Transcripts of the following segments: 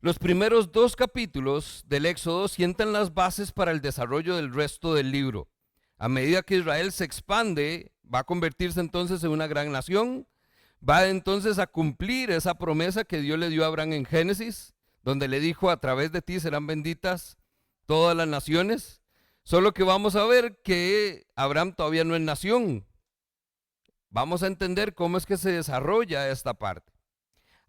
Los primeros 2 capítulos del Éxodo sientan las bases para el desarrollo del resto del libro. A medida que Israel se expande, va a convertirse entonces en una gran nación, va entonces a cumplir esa promesa que Dios le dio a Abraham en Génesis, donde le dijo: a través de ti serán benditas todas las naciones. Solo que vamos a ver que Abraham todavía no es nación. Vamos a entender cómo es que se desarrolla esta parte.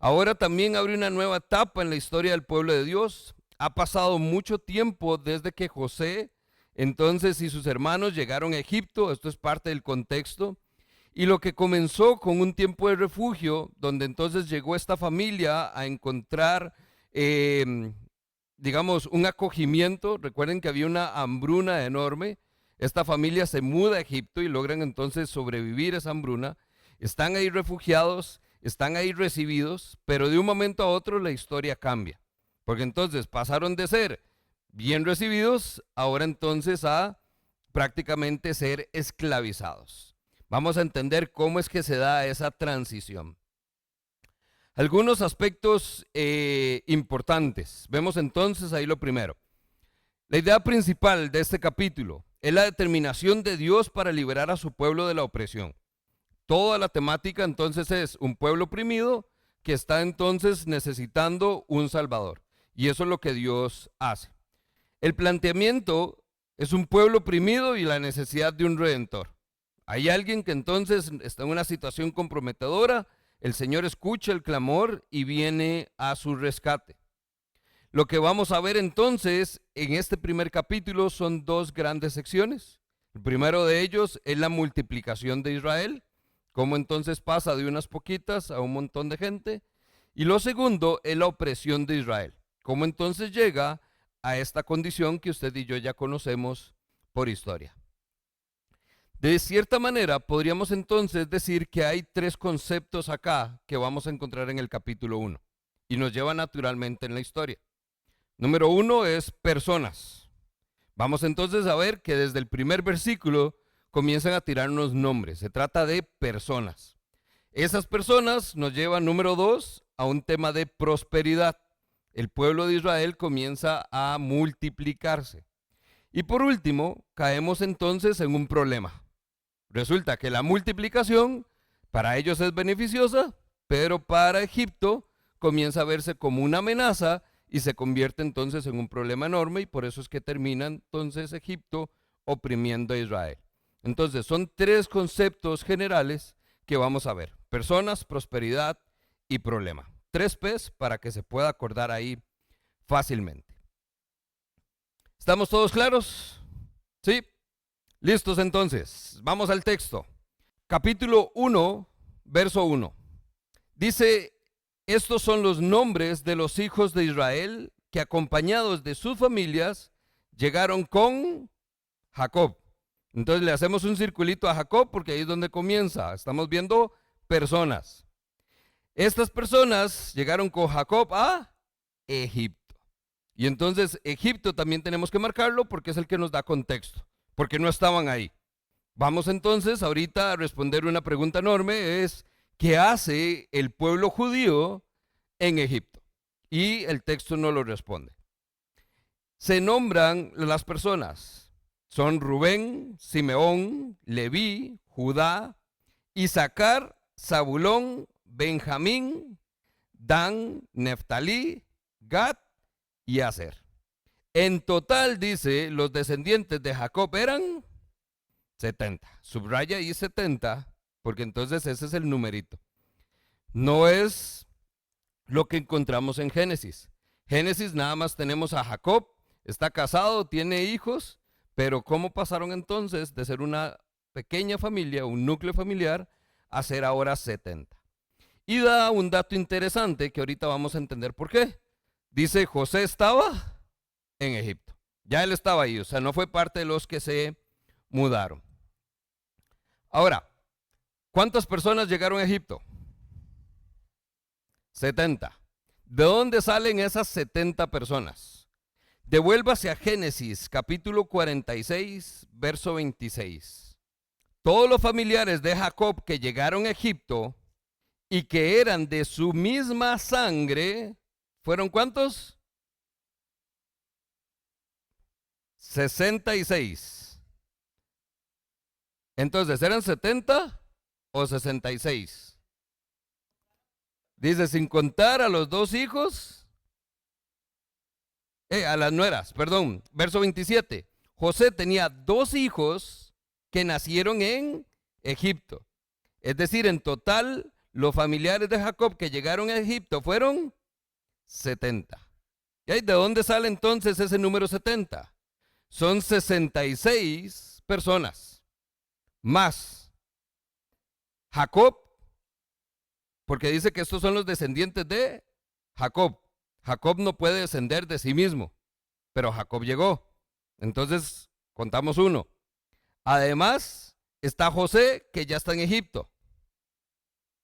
Ahora también abre una nueva etapa en la historia del pueblo de Dios. Ha pasado mucho tiempo desde que José entonces y sus hermanos llegaron a Egipto. Esto es parte del contexto. Y lo que comenzó con un tiempo de refugio, donde entonces llegó esta familia a encontrar, digamos, un acogimiento. Recuerden que había una hambruna enorme. Esta familia se muda a Egipto y logran entonces sobrevivir a esa hambruna. Están ahí refugiados, están ahí recibidos, pero de un momento a otro la historia cambia. Porque entonces pasaron de ser bien recibidos, ahora entonces a prácticamente ser esclavizados. Vamos a entender cómo es que se da esa transición. Algunos aspectos importantes. Vemos entonces ahí lo primero. La idea principal de este capítulo es la determinación de Dios para liberar a su pueblo de la opresión. Toda la temática entonces es un pueblo oprimido que está entonces necesitando un salvador. Y eso es lo que Dios hace. El planteamiento es un pueblo oprimido y la necesidad de un redentor. Hay alguien que entonces está en una situación comprometedora, el Señor escucha el clamor y viene a su rescate. Lo que vamos a ver entonces en este primer capítulo son 2 grandes secciones. El primero de ellos es la multiplicación de Israel, cómo entonces pasa de unas poquitas a un montón de gente. Y lo segundo es la opresión de Israel, cómo entonces llega a esta condición que usted y yo ya conocemos por historia. De cierta manera, podríamos entonces decir que hay 3 conceptos acá que vamos a encontrar en el capítulo 1 y nos lleva naturalmente en la historia. Número 1 es personas. Vamos entonces a ver que desde el primer versículo comienzan a tirarnos nombres. Se trata de personas. Esas personas nos llevan, número 2, a un tema de prosperidad. El pueblo de Israel comienza a multiplicarse. Y por último, caemos entonces en un problema. Resulta que la multiplicación para ellos es beneficiosa, pero para Egipto comienza a verse como una amenaza y se convierte entonces en un problema enorme, y por eso es que termina entonces Egipto oprimiendo a Israel. Entonces son 3 conceptos generales que vamos a ver: personas, prosperidad y problema. 3 P's para que se pueda acordar ahí fácilmente. ¿Estamos todos claros? ¿Sí? Listos entonces, vamos al texto. Capítulo 1, verso 1. Dice: estos son los nombres de los hijos de Israel que acompañados de sus familias llegaron con Jacob. Entonces le hacemos un circulito a Jacob porque ahí es donde comienza. Estamos viendo personas. Estas personas llegaron con Jacob a Egipto. Y entonces Egipto también tenemos que marcarlo porque es el que nos da contexto, porque no estaban ahí. Vamos entonces ahorita a responder una pregunta enorme, es ¿qué hace el pueblo judío en Egipto? Y el texto no lo responde. Se nombran las personas, son Rubén, Simeón, Leví, Judá, Isaacar, Zabulón, Benjamín, Dan, Neftalí, Gad y Aser. En total, dice, los descendientes de Jacob eran 70. Subraya ahí 70, porque entonces ese es el numerito. No es lo que encontramos en Génesis. Génesis nada más tenemos a Jacob, está casado, tiene hijos, pero ¿cómo pasaron entonces de ser una pequeña familia, un núcleo familiar, a ser ahora 70? Y da un dato interesante que ahorita vamos a entender por qué. Dice: José estaba en Egipto. Ya él estaba ahí, o sea, no fue parte de los que se mudaron. Ahora, ¿cuántas personas llegaron a Egipto? 70. ¿De dónde salen esas 70 personas? Devuélvase a Génesis, capítulo 46, verso 26. Todos los familiares de Jacob que llegaron a Egipto y que eran de su misma sangre ¿Fueron cuántos? 66. Entonces, ¿eran 70 o 66? Dice, sin contar a los dos hijos, a las nueras, perdón, verso 27. José tenía dos hijos que nacieron en Egipto. Es decir, en total, los familiares de Jacob que llegaron a Egipto fueron 70. ¿Y de dónde sale entonces ese número 70? Son 66 personas más Jacob, porque dice que estos son los descendientes de Jacob. Jacob no puede descender de sí mismo, pero Jacob llegó. Entonces, contamos uno. Además, está José, que ya está en Egipto.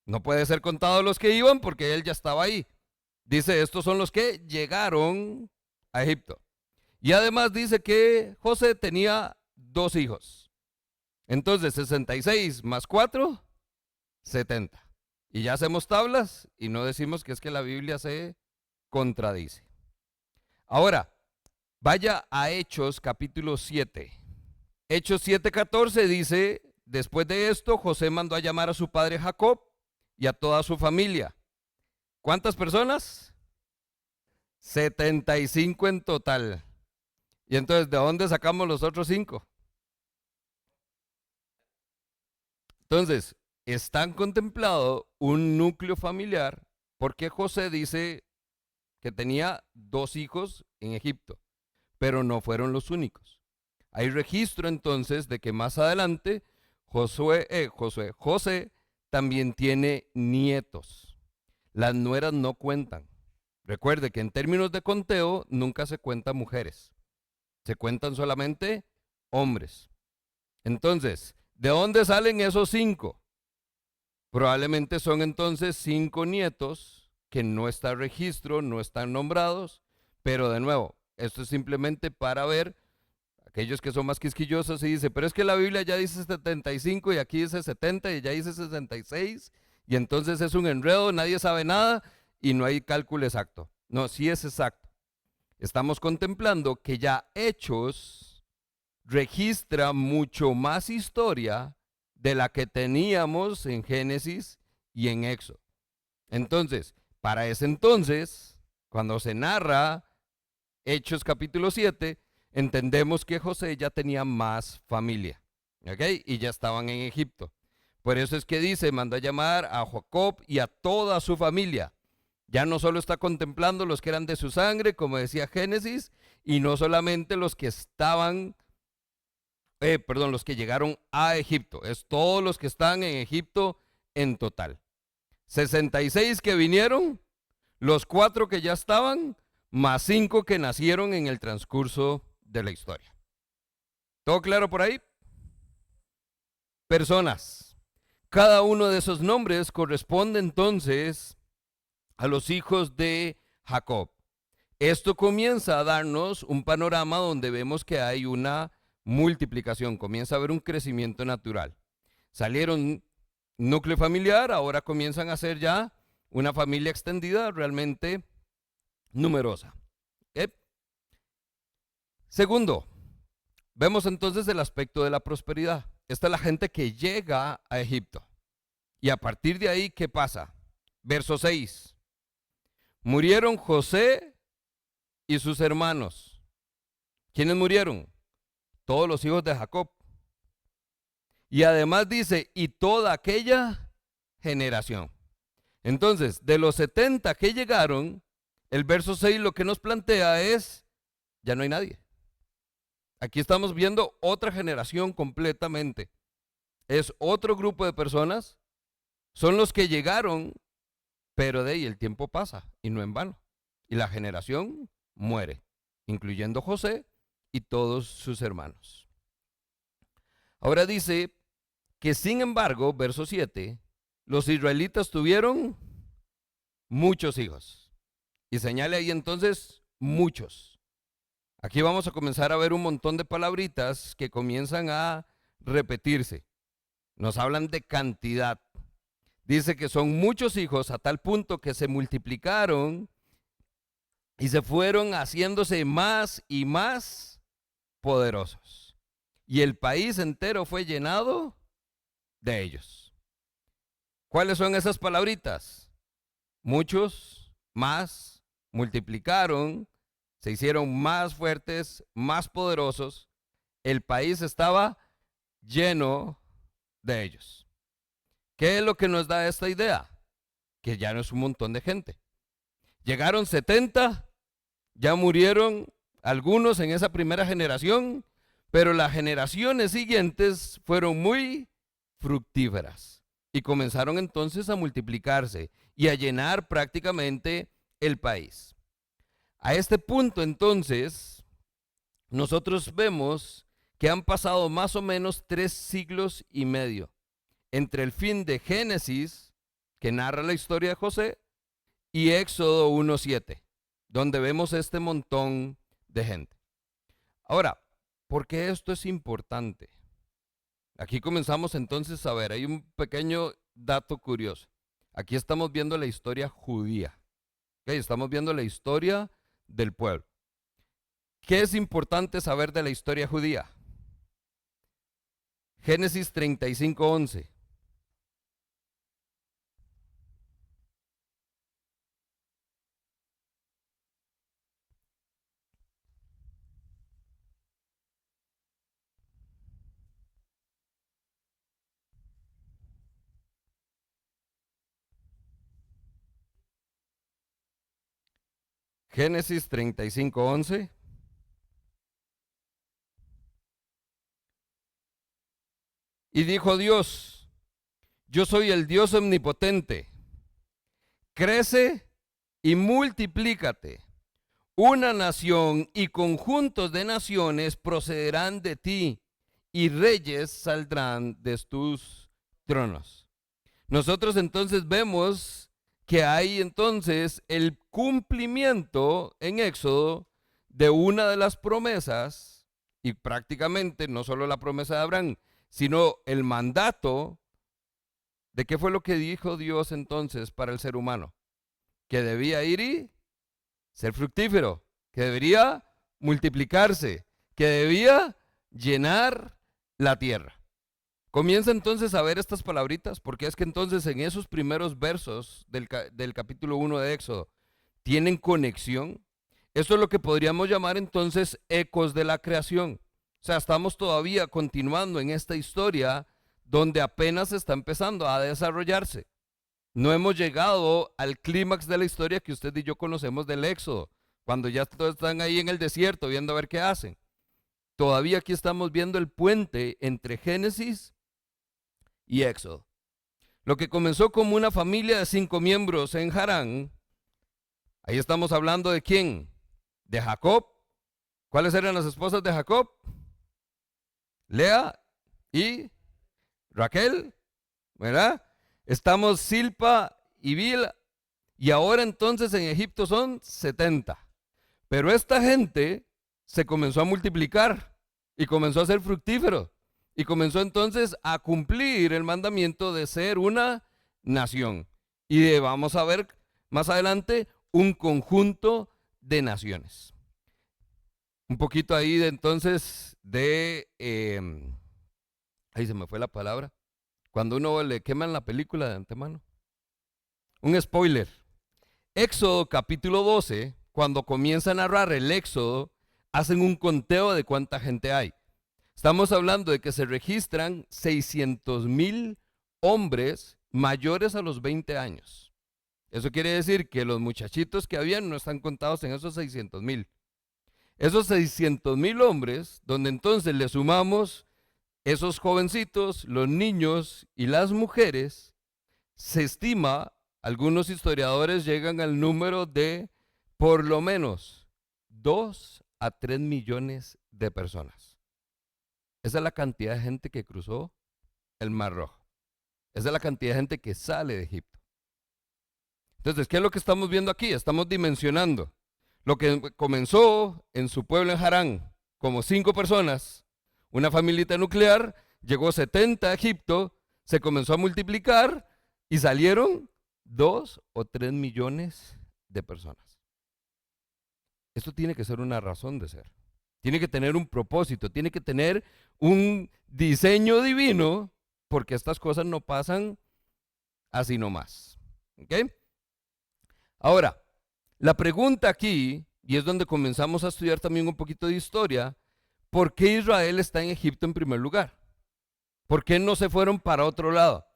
No puede ser contado los que iban porque él ya estaba ahí. Dice, estos son los que llegaron a Egipto. Y además dice que José tenía dos hijos. Entonces, 66 más 4, 70. Y ya hacemos tablas y no decimos que es que la Biblia se contradice. Ahora, vaya a Hechos capítulo 7. Hechos 7:14 dice, después de esto, José mandó a llamar a su padre Jacob y a toda su familia. ¿Cuántas personas? 75 en total. Y entonces, ¿de dónde sacamos los otros 5? Entonces, están contemplado un núcleo familiar porque José dice que tenía dos hijos en Egipto, pero no fueron los únicos. Hay registro entonces de que más adelante José también tiene nietos. Las nueras no cuentan. Recuerde que en términos de conteo nunca se cuentan mujeres, se cuentan solamente hombres. Entonces, ¿de dónde salen esos 5? Probablemente son entonces 5 nietos que no está registro, no están nombrados, pero de nuevo, esto es simplemente para ver aquellos que son más quisquillosos y dicen, pero es que la Biblia ya dice 75 y aquí dice 70 y ya dice 66 y entonces es un enredo, nadie sabe nada y no hay cálculo exacto. No, sí es exacto. Estamos contemplando que ya Hechos registra mucho más historia de la que teníamos en Génesis y en Éxodo. Entonces, para ese entonces, cuando se narra Hechos capítulo 7, entendemos que José ya tenía más familia, ¿ok? Y ya estaban en Egipto. Por eso es que dice, mandó a llamar a Jacob y a toda su familia. Ya no solo está contemplando los que eran de su sangre, como decía Génesis, y no solamente los que estaban los que llegaron a Egipto, es todos los que están en Egipto en total. 66 que vinieron, los 4 que ya estaban, más 5 que nacieron en el transcurso de la historia. ¿Todo claro por ahí? Personas. Cada uno de esos nombres corresponde entonces a los hijos de Jacob. Esto comienza a darnos un panorama donde vemos que hay una multiplicación, comienza a haber un crecimiento natural. Salieron núcleo familiar, ahora comienzan a ser ya una familia extendida realmente numerosa. Segundo, vemos entonces el aspecto de la prosperidad. Esta es la gente que llega a Egipto. Y a partir de ahí, ¿qué pasa? Verso 6. Murieron José y sus hermanos. ¿Quiénes murieron? Todos los hijos de Jacob. Y además dice, y toda aquella generación. Entonces, de los 70 que llegaron, el verso 6 lo que nos plantea es, ya no hay nadie. Aquí estamos viendo otra generación completamente. Es otro grupo de personas, son los que llegaron, pero de ahí el tiempo pasa y no en vano. Y la generación muere, incluyendo José y todos sus hermanos. Ahora dice que sin embargo, verso 7, los israelitas tuvieron muchos hijos. Y señale ahí entonces muchos. Aquí vamos a comenzar a ver un montón de palabritas que comienzan a repetirse. Nos hablan de cantidad. Dice que son muchos hijos a tal punto que se multiplicaron y se fueron haciéndose más y más poderosos. Y el país entero fue llenado de ellos. ¿Cuáles son esas palabritas? Muchos más multiplicaron, se hicieron más fuertes, más poderosos. El país estaba lleno de ellos. ¿Qué es lo que nos da esta idea? Que ya no es un montón de gente. Llegaron 70, ya murieron algunos en esa primera generación, pero las generaciones siguientes fueron muy fructíferas y comenzaron entonces a multiplicarse y a llenar prácticamente el país. A este punto entonces, nosotros vemos que han pasado más o menos 3 siglos y medio entre el fin de Génesis, que narra la historia de José, y Éxodo 1:7, donde vemos este montón de gente. Ahora, ¿por qué esto es importante? Aquí comenzamos entonces a ver, hay un pequeño dato curioso. Aquí estamos viendo la historia judía. ¿Okay? Estamos viendo la historia del pueblo. ¿Qué es importante saber de la historia judía? Génesis 35:11. Génesis 35:11. Y dijo Dios, yo soy el Dios omnipotente, crece y multiplícate. Una nación y conjuntos de naciones procederán de ti y reyes saldrán de tus tronos. Nosotros entonces vemos que hay entonces el cumplimiento en Éxodo de una de las promesas, y prácticamente no solo la promesa de Abraham, sino el mandato de qué fue lo que dijo Dios entonces para el ser humano, que debía ir y ser fructífero, que debería multiplicarse, que debía llenar la tierra. Comienza entonces a ver estas palabritas, porque es que entonces en esos primeros versos del capítulo 1 de Éxodo tienen conexión. Esto es lo que podríamos llamar entonces ecos de la creación. O sea, estamos todavía continuando en esta historia donde apenas está empezando a desarrollarse. No hemos llegado al clímax de la historia que usted y yo conocemos del Éxodo, cuando ya todos están ahí en el desierto viendo a ver qué hacen. Todavía aquí estamos viendo el puente entre Génesis y Éxodo. Lo que comenzó como una familia de 5 miembros en Harán, ahí estamos hablando de quién, de Jacob. ¿Cuáles eran las esposas de Jacob? Lea y Raquel, ¿verdad? Estamos Silpa y Bilha, y ahora entonces en Egipto son 70. Pero esta gente se comenzó a multiplicar y comenzó a ser fructífero y comenzó entonces a cumplir el mandamiento de ser una nación. Y vamos a ver más adelante un conjunto de naciones. Un poquito ahí de entonces ahí se me fue la palabra. Cuando uno le queman la película de antemano. Un spoiler. Éxodo capítulo 12, cuando comienza a narrar el Éxodo, hacen un conteo de cuánta gente hay. Estamos hablando de que se registran 600,000 hombres mayores a los 20 años. Eso quiere decir que los muchachitos que habían no están contados en esos 600,000. Esos 600,000 hombres, donde entonces le sumamos esos jovencitos, los niños y las mujeres, se estima, algunos historiadores llegan al número de por lo menos 2 a 3 millones de personas. Esa es la cantidad de gente que cruzó el Mar Rojo. Esa es la cantidad de gente que sale de Egipto. Entonces, ¿qué es lo que estamos viendo aquí? Estamos dimensionando. Lo que comenzó en su pueblo en Harán como 5 personas, una familita nuclear, llegó 70 a Egipto, se comenzó a multiplicar y salieron 2 o 3 millones de personas. esto tiene que ser una razón de ser. Tiene que tener un propósito, tiene que tener un diseño divino, porque estas cosas no pasan así nomás. ¿Ok? Ahora, la pregunta aquí, y es donde comenzamos a estudiar también un poquito de historia, ¿por qué Israel está en Egipto en primer lugar? ¿Por qué no se fueron para otro lado?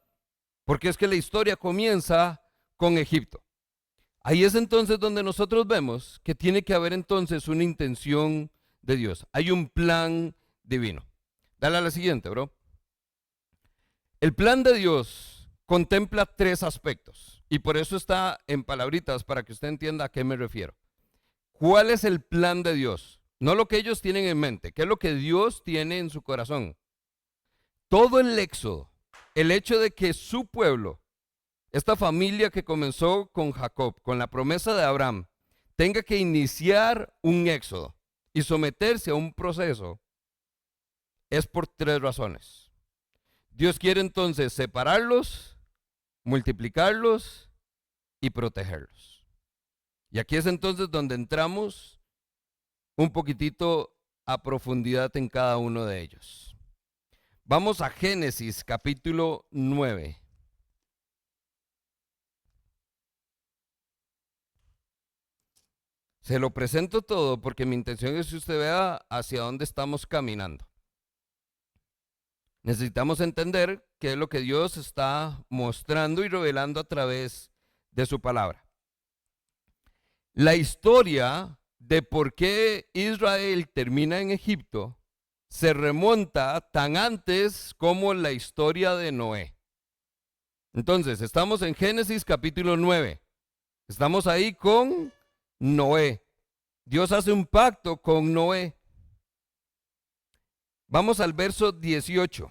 Porque es que la historia comienza con Egipto. Ahí es entonces donde nosotros vemos que tiene que haber entonces una intención de Dios. Hay un plan divino. Dale a la siguiente, bro. El plan de Dios contempla tres aspectos y por eso está en palabritas para que usted entienda a qué me refiero. ¿Cuál es el plan de Dios? No lo que ellos tienen en mente, ¿qué es lo que Dios tiene en su corazón? Todo el éxodo, el hecho de que su pueblo, esta familia que comenzó con Jacob, con la promesa de Abraham, tenga que iniciar un éxodo y someterse a un proceso, es por tres razones. Dios quiere entonces separarlos, multiplicarlos y protegerlos. Y aquí es entonces donde entramos un poquitito a profundidad en cada uno de ellos. Vamos a Génesis capítulo 9. Se lo presento todo porque mi intención es que usted vea hacia dónde estamos caminando. Necesitamos entender qué es lo que Dios está mostrando y revelando a través de su palabra. La historia de por qué Israel termina en Egipto se remonta tan antes como la historia de Noé. Entonces, estamos en Génesis capítulo 9. Estamos ahí con Noé. Dios hace un pacto con Noé. Vamos al verso 18.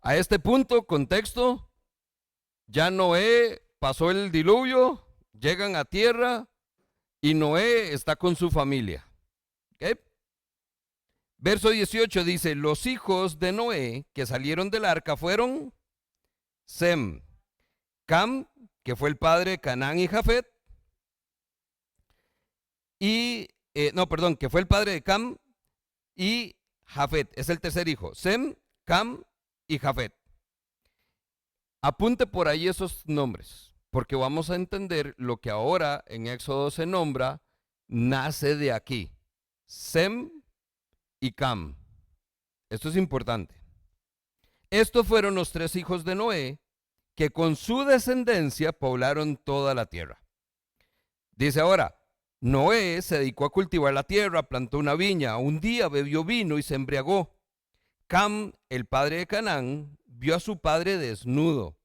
A este punto, contexto, ya Noé pasó el diluvio, llegan a tierra y Noé está con su familia. ¿Okay? Verso 18 dice, los hijos de Noé que salieron del arca fueron Sem, Cam, que fue el padre de Canaán y Jafet, que fue el padre de Cam y Jafet, es el tercer hijo, Sem, Cam y Jafet. Apunte por ahí esos nombres, porque vamos a entender lo que ahora en Éxodo se nombra, nace de aquí, Sem y Cam. Esto es importante. Estos fueron los tres hijos de Noé, que con su descendencia poblaron toda la tierra. Dice ahora, Noé se dedicó a cultivar la tierra, plantó una viña, un día bebió vino y se embriagó. Cam, el padre de Canaán, vio a su padre desnudo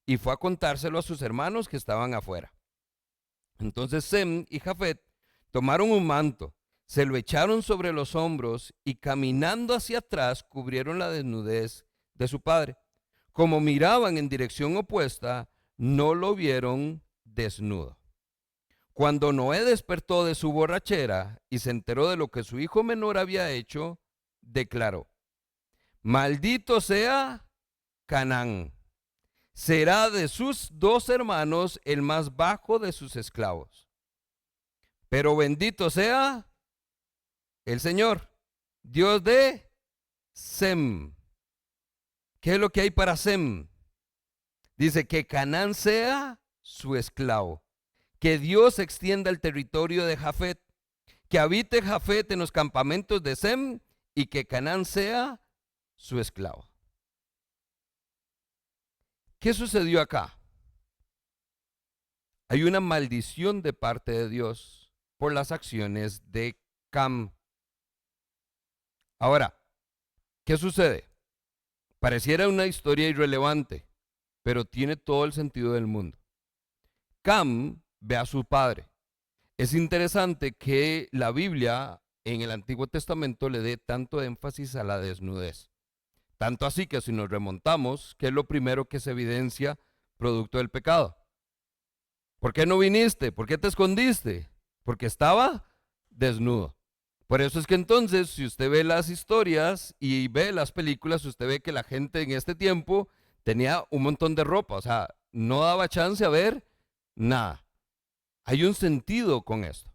y fue a contárselo a sus hermanos que estaban afuera. Entonces Sem y Jafet tomaron un manto, se lo echaron sobre los hombros y caminando hacia atrás cubrieron la desnudez de su padre. Como miraban en dirección opuesta, no lo vieron desnudo. Cuando Noé despertó de su borrachera y se enteró de lo que su hijo menor había hecho, declaró: maldito sea Canaán, será de sus dos hermanos el más bajo de sus esclavos. Pero bendito sea el Señor, Dios de Sem. ¿Qué es lo que hay para Sem? Dice que Canaán sea su esclavo, que Dios extienda el territorio de Jafet, que habite Jafet en los campamentos de Sem y que Canaán sea su esclavo. ¿Qué sucedió acá? Hay una maldición de parte de Dios por las acciones de Cam. Ahora, ¿qué sucede? Pareciera una historia irrelevante, pero tiene todo el sentido del mundo. Cam ve a su padre. Es interesante que la Biblia en el Antiguo Testamento le dé tanto énfasis a la desnudez. Tanto así que si nos remontamos, ¿qué es lo primero que se evidencia producto del pecado? ¿Por qué no viniste? ¿Por qué te escondiste? Porque estaba desnudo. Por eso es que entonces, si usted ve las historias y ve las películas, usted ve que la gente en este tiempo tenía un montón de ropa, o sea, no daba chance a ver nada. Hay un sentido con esto.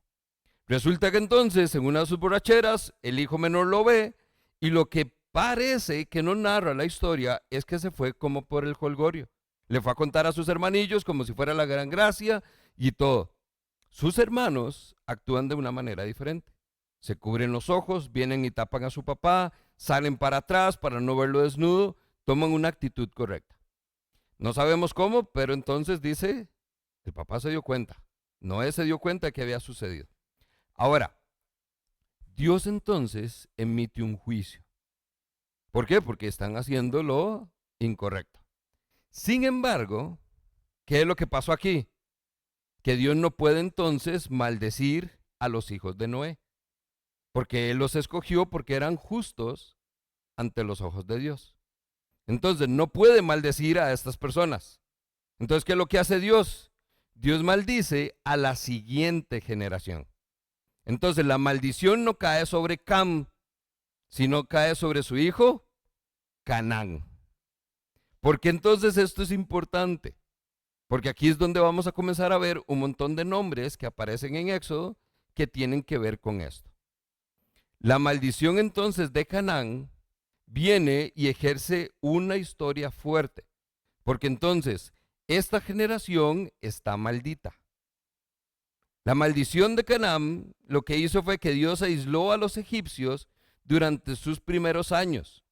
Resulta que entonces, en una de sus borracheras, el hijo menor lo ve y lo que parece que no narra la historia es que se fue como por el jolgorio. Le fue a contar a sus hermanillos como si fuera la gran gracia y todo. Sus hermanos actúan de una manera diferente. Se cubren los ojos, vienen y tapan a su papá, salen para atrás para no verlo desnudo, toman una actitud correcta. No sabemos cómo, pero entonces dice, el papá se dio cuenta. Noé se dio cuenta que había sucedido. Ahora, Dios entonces emite un juicio. ¿Por qué? Porque están haciendo lo incorrecto. Sin embargo, ¿qué es lo que pasó aquí? Que Dios no puede entonces maldecir a los hijos de Noé, porque Él los escogió porque eran justos ante los ojos de Dios. Entonces no puede maldecir a estas personas. Entonces, ¿qué es lo que hace Dios? Dios maldice a la siguiente generación. Entonces la maldición no cae sobre Cam, sino cae sobre su hijo Canaán. Porque entonces esto es importante, porque aquí es donde vamos a comenzar a ver un montón de nombres que aparecen en Éxodo que tienen que ver con esto. La maldición entonces de Canaán viene y ejerce una historia fuerte, porque entonces esta generación está maldita. La maldición de Canaán lo que hizo fue que Dios aisló a los egipcios durante sus primeros años.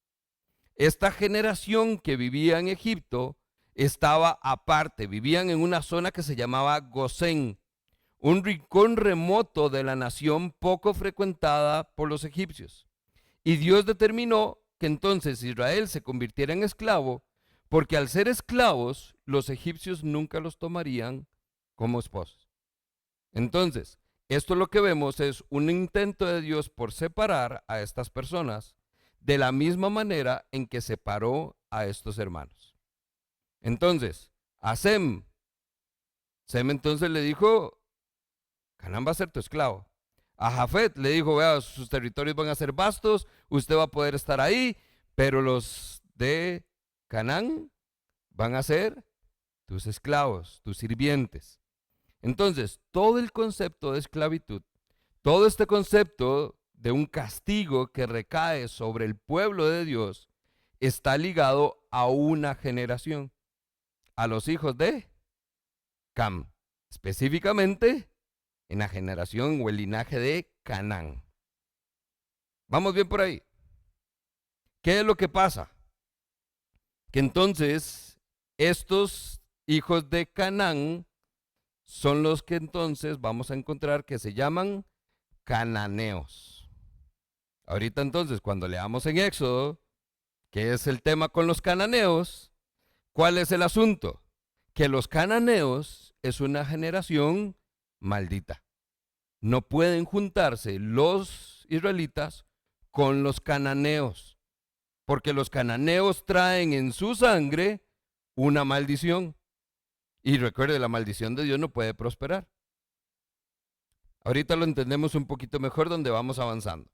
Esta generación que vivía en Egipto estaba aparte, vivían en una zona que se llamaba Gosén, un rincón remoto de la nación poco frecuentada por los egipcios. Y Dios determinó que entonces Israel se convirtiera en esclavo, porque al ser esclavos, los egipcios nunca los tomarían como esposos. Entonces, esto lo que vemos es un intento de Dios por separar a estas personas de la misma manera en que separó a estos hermanos. Entonces, a Sem entonces le dijo, Canaán va a ser tu esclavo. A Jafet le dijo, vea, sus territorios van a ser vastos, usted va a poder estar ahí, pero los de Canaán van a ser tus esclavos, tus sirvientes. Entonces, todo el concepto de esclavitud, todo este concepto de un castigo que recae sobre el pueblo de Dios, está ligado a una generación, a los hijos de Cam, específicamente en la generación o el linaje de Canaán. ¿Vamos bien por ahí? ¿Qué es lo que pasa? Que entonces estos hijos de Canaán son los que entonces vamos a encontrar que se llaman cananeos. Ahorita entonces, cuando leamos en Éxodo, ¿qué es el tema con los cananeos? ¿Cuál es el asunto? Que los cananeos es una generación maldita. No pueden juntarse los israelitas con los cananeos, porque los cananeos traen en su sangre una maldición. Y recuerde, la maldición de Dios no puede prosperar. Ahorita lo entendemos un poquito mejor donde vamos avanzando.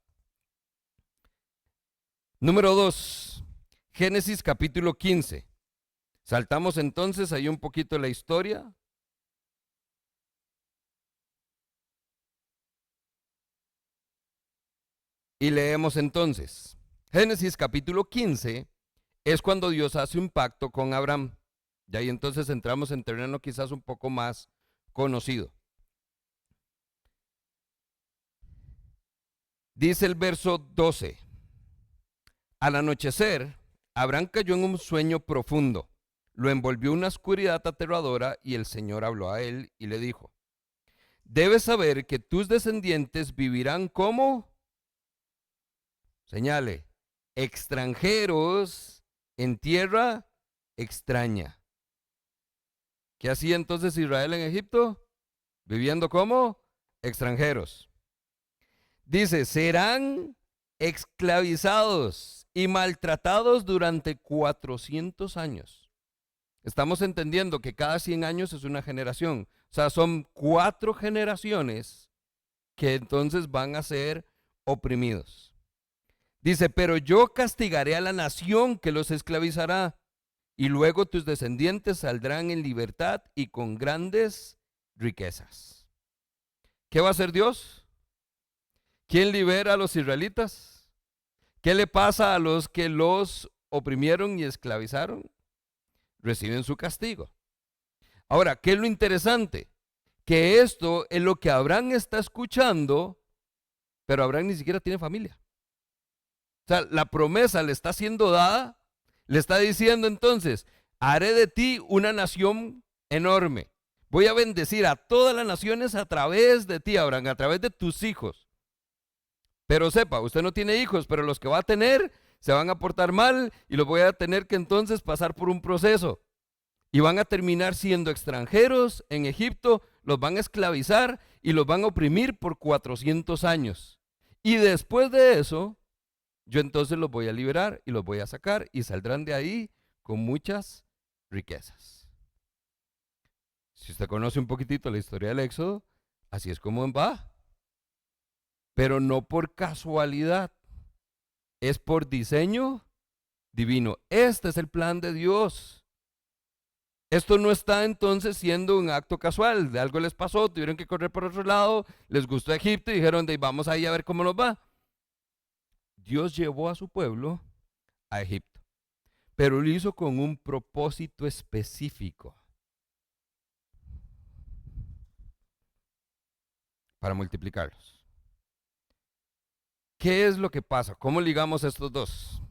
Número 2, Génesis capítulo 15. Saltamos entonces ahí un poquito la historia. Y leemos entonces. Génesis capítulo 15 es cuando Dios hace un pacto con Abraham. Y ahí entonces entramos en terreno quizás un poco más conocido. Dice el verso 12. Al anochecer, Abraham cayó en un sueño profundo. Lo envolvió una oscuridad aterradora y el Señor habló a él y le dijo, debes saber que tus descendientes vivirán como, señale, extranjeros en tierra extraña. ¿Qué hacía entonces Israel en Egipto? Viviendo como extranjeros. Dice, serán esclavizados y maltratados durante 400 años. Estamos entendiendo que cada 100 años es una generación. O sea, son 4 generaciones que entonces van a ser oprimidos. Dice, pero yo castigaré a la nación que los esclavizará, y luego tus descendientes saldrán en libertad y con grandes riquezas. ¿Qué va a hacer Dios? ¿Quién libera a los israelitas? ¿Qué le pasa a los que los oprimieron y esclavizaron? Reciben su castigo. Ahora, ¿qué es lo interesante? Que esto es lo que Abraham está escuchando, pero Abraham ni siquiera tiene familia. O sea, la promesa le está siendo dada, le está diciendo entonces, haré de ti una nación enorme. Voy a bendecir a todas las naciones a través de ti, Abraham, a través de tus hijos. Pero sepa, usted no tiene hijos, pero los que va a tener se van a portar mal y los voy a tener que entonces pasar por un proceso. Y van a terminar siendo extranjeros en Egipto, los van a esclavizar y los van a oprimir por 400 años. Y después de eso, yo entonces los voy a liberar y los voy a sacar y saldrán de ahí con muchas riquezas. Si usted conoce un poquitito la historia del Éxodo, así es como va. Pero no por casualidad, es por diseño divino. Este es el plan de Dios. Esto no está entonces siendo un acto casual, de algo les pasó, tuvieron que correr por otro lado, les gustó Egipto y dijeron, vamos ahí a ver cómo nos va. Dios llevó a su pueblo a Egipto, pero lo hizo con un propósito específico, para multiplicarlos. ¿Qué es lo que pasa? ¿Cómo ligamos estos dos?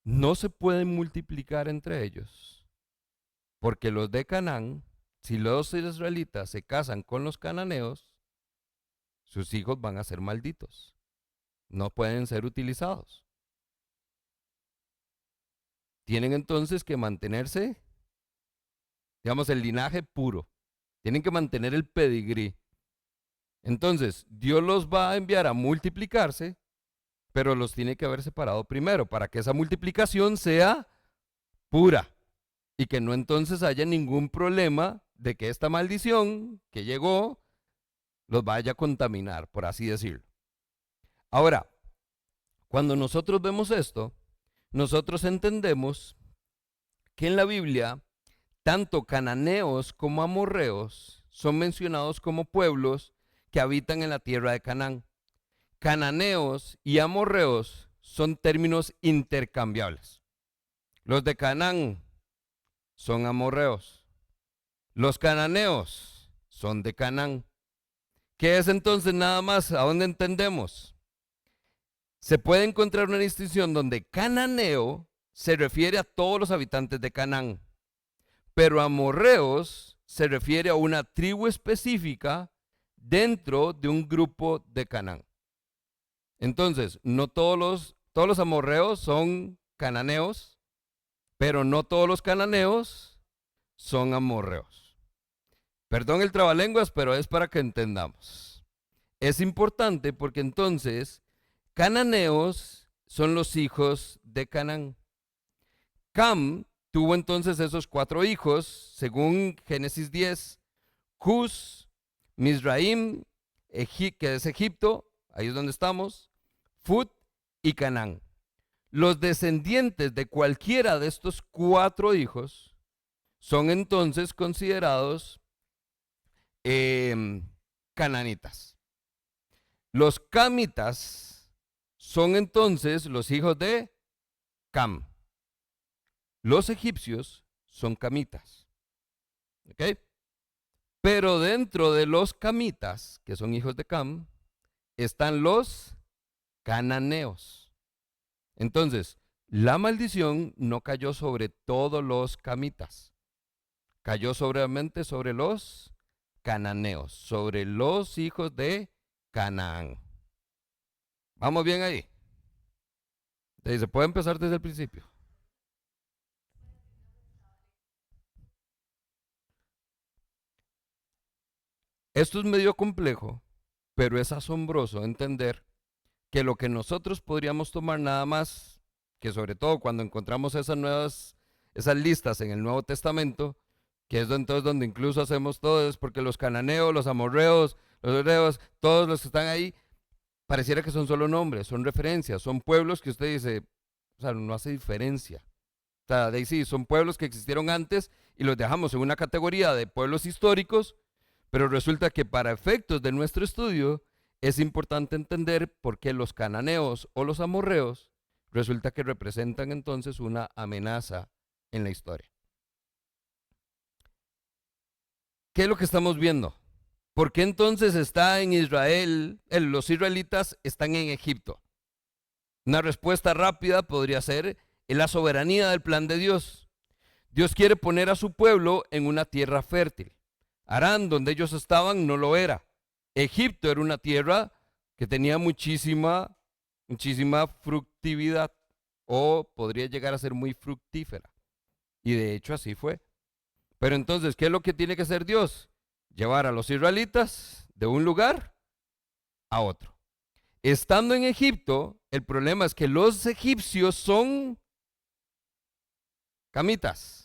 No se pueden multiplicar entre ellos, porque los de Canaán, si los israelitas se casan con los cananeos, sus hijos van a ser malditos. No pueden ser utilizados. Tienen entonces que mantenerse, digamos, el linaje puro. Tienen que mantener el pedigrí. Entonces, Dios los va a enviar a multiplicarse, pero los tiene que haber separado primero para que esa multiplicación sea pura y que no entonces haya ningún problema de que esta maldición que llegó los vaya a contaminar, por así decirlo. Ahora, cuando nosotros vemos esto, nosotros entendemos que en la Biblia tanto cananeos como amorreos son mencionados como pueblos que habitan en la tierra de Canaán. Cananeos y amorreos son términos intercambiables. Los de Canaán son amorreos. Los cananeos son de Canaán. ¿Qué es entonces nada más? ¿A dónde entendemos? Se puede encontrar una distinción donde cananeo se refiere a todos los habitantes de Canaán, pero amorreos se refiere a una tribu específica dentro de un grupo de Canaán. Entonces, no todos los amorreos son cananeos, pero no todos los cananeos son amorreos. Perdón el trabalenguas, pero es para que entendamos. Es importante porque entonces cananeos son los hijos de Canaán. Cam tuvo entonces esos 4 hijos, según Génesis 10, Cus, Mizraim, que es Egipto, ahí es donde estamos, Fut y Canaán. Los descendientes de cualquiera de estos 4 hijos son entonces considerados cananitas. Los camitas son entonces los hijos de Cam. Los egipcios son camitas. ¿Ok? Pero dentro de los camitas, que son hijos de Cam, están los cananeos. Entonces, la maldición no cayó sobre todos los camitas. Cayó solamente sobre los cananeos, sobre los hijos de Canaán. ¿Vamos bien ahí? Entonces, se puede empezar desde el principio. Esto es medio complejo, pero es asombroso entender que lo que nosotros podríamos tomar nada más, que sobre todo cuando encontramos esas listas en el Nuevo Testamento, que es entonces donde incluso hacemos todo, es porque los cananeos, los amorreos, los hebreos, todos los que están ahí, pareciera que son solo nombres, son referencias, son pueblos que usted dice, o sea, no hace diferencia. O sea, de ahí sí, son pueblos que existieron antes y los dejamos en una categoría de pueblos históricos, Pero resulta que para efectos de nuestro estudio es importante entender por qué los cananeos o los amorreos resulta que representan entonces una amenaza en la historia. ¿Qué es lo que estamos viendo? ¿Por qué entonces está en Israel, los israelitas están en Egipto? Una respuesta rápida podría ser la soberanía del plan de Dios. Dios quiere poner a su pueblo en una tierra fértil. Harán, donde ellos estaban, no lo era. Egipto era una tierra que tenía muchísima fructividad, o podría llegar a ser muy fructífera. Y de hecho así fue. Pero entonces, ¿qué es lo que tiene que hacer Dios? Llevar a los israelitas de un lugar a otro. Estando en Egipto, el problema es que los egipcios son camitas.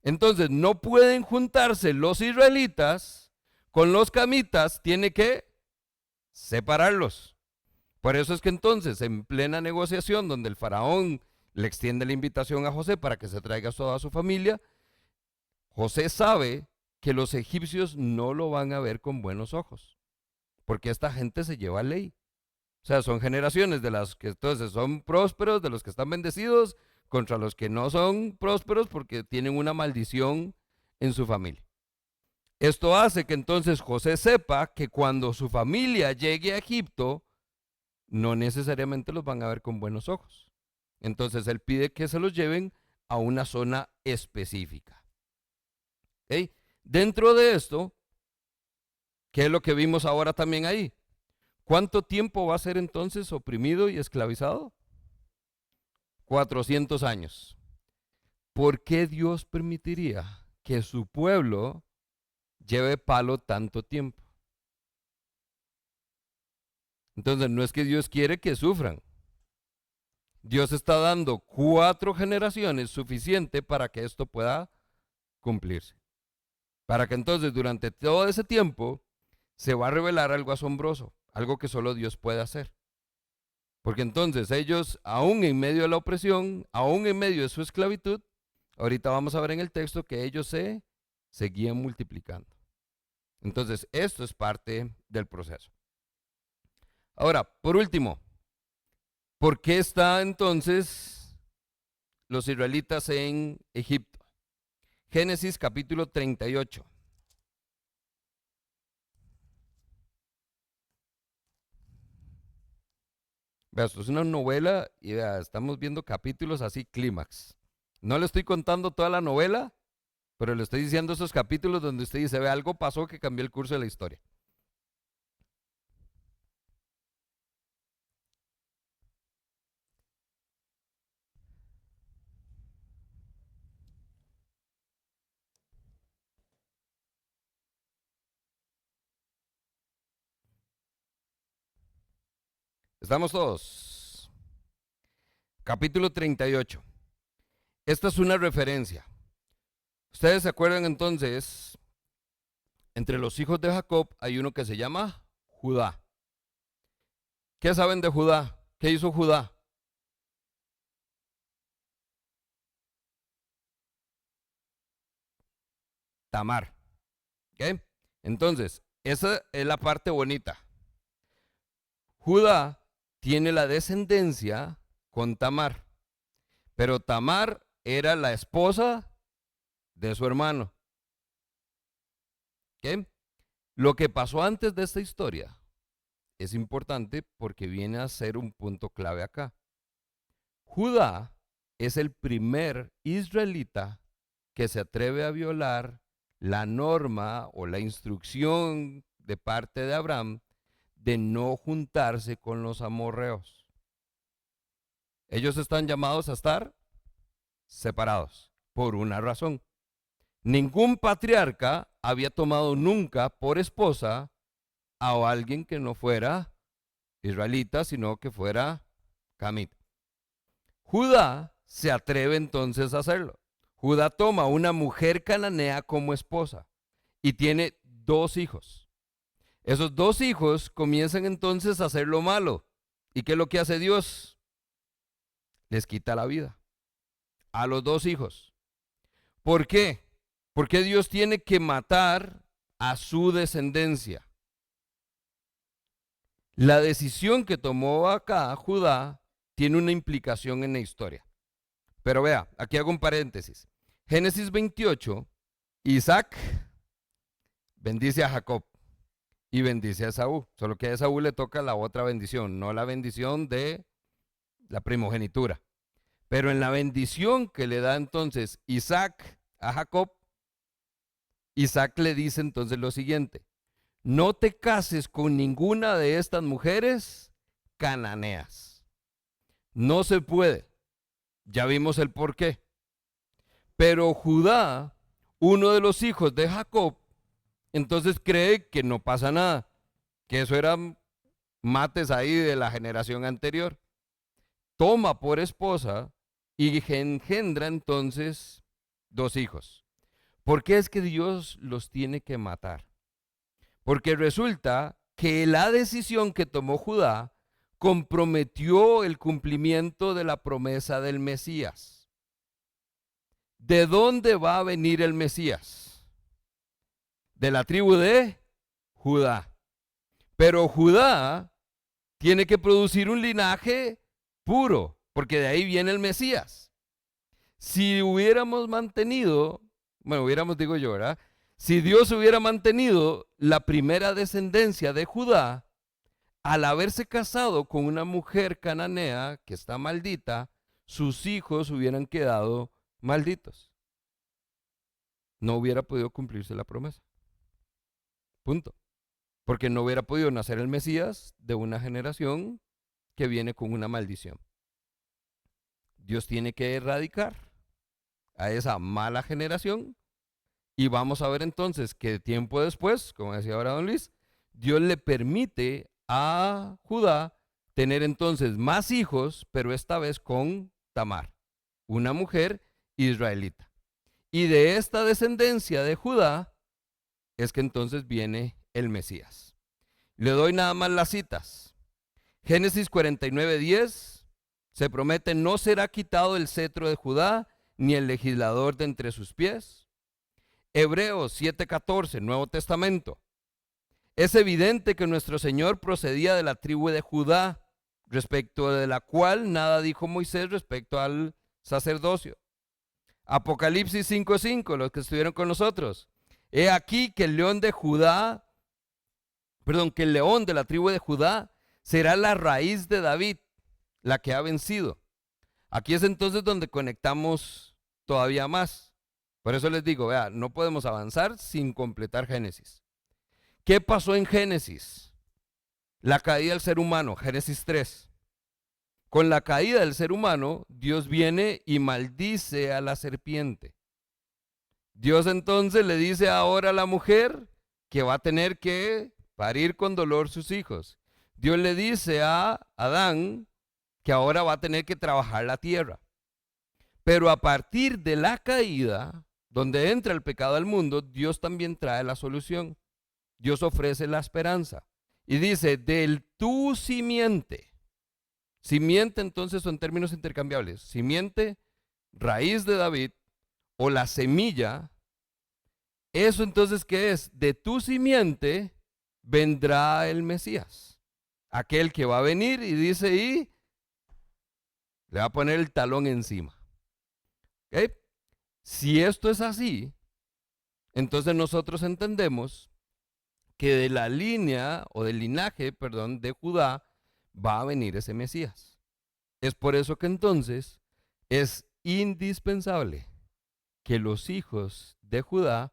Entonces, no pueden juntarse los israelitas con los camitas, tiene que separarlos. Por eso es que entonces, en plena negociación, donde el faraón le extiende la invitación a José para que se traiga a toda su familia, José sabe que los egipcios no lo van a ver con buenos ojos, porque esta gente se lleva ley. O sea, son generaciones de las que entonces son prósperos, de los que están bendecidos, contra los que no son prósperos porque tienen una maldición en su familia. Esto hace que entonces José sepa que cuando su familia llegue a Egipto, no necesariamente los van a ver con buenos ojos. Entonces él pide que se los lleven a una zona específica. ¿Okay? Dentro de esto, ¿qué es lo que vimos ahora también ahí? ¿Cuánto tiempo va a ser entonces oprimido y esclavizado? 400 años. ¿Por qué Dios permitiría que su pueblo lleve palo tanto tiempo? Entonces no es que Dios quiere que sufran. Dios está dando 4 generaciones suficiente para que esto pueda cumplirse. Para que entonces durante todo ese tiempo se va a revelar algo asombroso, algo que solo Dios puede hacer. Porque entonces ellos, aún en medio de la opresión, aún en medio de su esclavitud, ahorita vamos a ver en el texto que ellos se seguían multiplicando. Entonces, esto es parte del proceso. Ahora, por último, ¿por qué están entonces los israelitas en Egipto? Génesis capítulo 38. Vea, esto es una novela y vea, estamos viendo capítulos así, clímax. No le estoy contando toda la novela, pero le estoy diciendo esos capítulos donde usted dice, ve, algo pasó que cambió el curso de la historia. Estamos todos. Capítulo 38. Esta es una referencia. Ustedes se acuerdan entonces, entre los hijos de Jacob hay uno que se llama Judá. ¿Qué saben de Judá? ¿Qué hizo Judá? Tamar. ¿Okay? Entonces, esa es la parte bonita. Judá tiene la descendencia con Tamar, pero Tamar era la esposa de su hermano. ¿Okay? Lo que pasó antes de esta historia es importante porque viene a ser un punto clave acá. Judá es el primer israelita que se atreve a violar la norma o la instrucción de parte de Abraham de no juntarse con los amorreos. Ellos están llamados a estar separados por una razón. Ningún patriarca había tomado nunca por esposa a alguien que no fuera israelita, sino que fuera camita. Judá se atreve entonces a hacerlo. Judá toma una mujer cananea como esposa y tiene 2 hijos. Esos 2 hijos comienzan entonces a hacer lo malo. ¿Y qué es lo que hace Dios? Les quita la vida a los 2 hijos. ¿Por qué? Porque Dios tiene que matar a su descendencia. La decisión que tomó acá Judá tiene una implicación en la historia. Pero vea, aquí hago un paréntesis. Génesis 28, Isaac bendice a Jacob y bendice a Esaú. Solo que a Esaú le toca la otra bendición, no la bendición de la primogenitura. Pero en la bendición que le da entonces Isaac a Jacob, Isaac le dice entonces lo siguiente: no te cases con ninguna de estas mujeres cananeas. No se puede. Ya vimos el por qué. Pero Judá, uno de los hijos de Jacob, entonces cree que no pasa nada, que eso eran mates ahí de la generación anterior. Toma por esposa y engendra entonces 2 hijos. ¿Por qué es que Dios los tiene que matar? Porque resulta que la decisión que tomó Judá comprometió el cumplimiento de la promesa del Mesías. ¿De dónde va a venir el Mesías? De la tribu de Judá. Pero Judá tiene que producir un linaje puro, porque de ahí viene el Mesías. Si hubiéramos mantenido, digo yo, ¿verdad? Si Dios hubiera mantenido la primera descendencia de Judá, al haberse casado con una mujer cananea que está maldita, sus hijos hubieran quedado malditos. No hubiera podido cumplirse la promesa. Punto. Porque no hubiera podido nacer el Mesías de una generación que viene con una maldición. Dios tiene que erradicar a esa mala generación. Y vamos a ver entonces que tiempo después, como decía ahora don Luis, Dios le permite a Judá tener entonces más hijos, pero esta vez con Tamar, una mujer israelita. Y de esta descendencia de Judá es que entonces viene el Mesías. Le doy nada más las citas. Génesis 49:10, se promete: no será quitado el cetro de Judá, ni el legislador de entre sus pies. Hebreos 7:14, Nuevo Testamento. Es evidente que nuestro Señor procedía de la tribu de Judá, respecto de la cual nada dijo Moisés respecto al sacerdocio. Apocalipsis 5:5, los que estuvieron con nosotros. He aquí que el león de Judá, que el león de la tribu de Judá será la raíz de David, la que ha vencido. Aquí es entonces donde conectamos todavía más. Por eso les digo, vea, no podemos avanzar sin completar Génesis. ¿Qué pasó en Génesis? La caída del ser humano, Génesis 3. Con la caída del ser humano, Dios viene y maldice a la serpiente. Dios entonces le dice ahora a la mujer que va a tener que parir con dolor sus hijos. Dios le dice a Adán que ahora va a tener que trabajar la tierra. Pero a partir de la caída, donde entra el pecado al mundo, Dios también trae la solución. Dios ofrece la esperanza. Y dice: del tu simiente. Simiente entonces son términos intercambiables. Simiente, raíz de David, o la semilla. Eso entonces, ¿qué es? De tu simiente vendrá el Mesías. Aquel que va a venir y dice, y le va a poner el talón encima. ¿Okay? Si esto es así, entonces nosotros entendemos que de la línea o del linaje, de Judá va a venir ese Mesías. Es por eso que entonces es indispensable que los hijos de Judá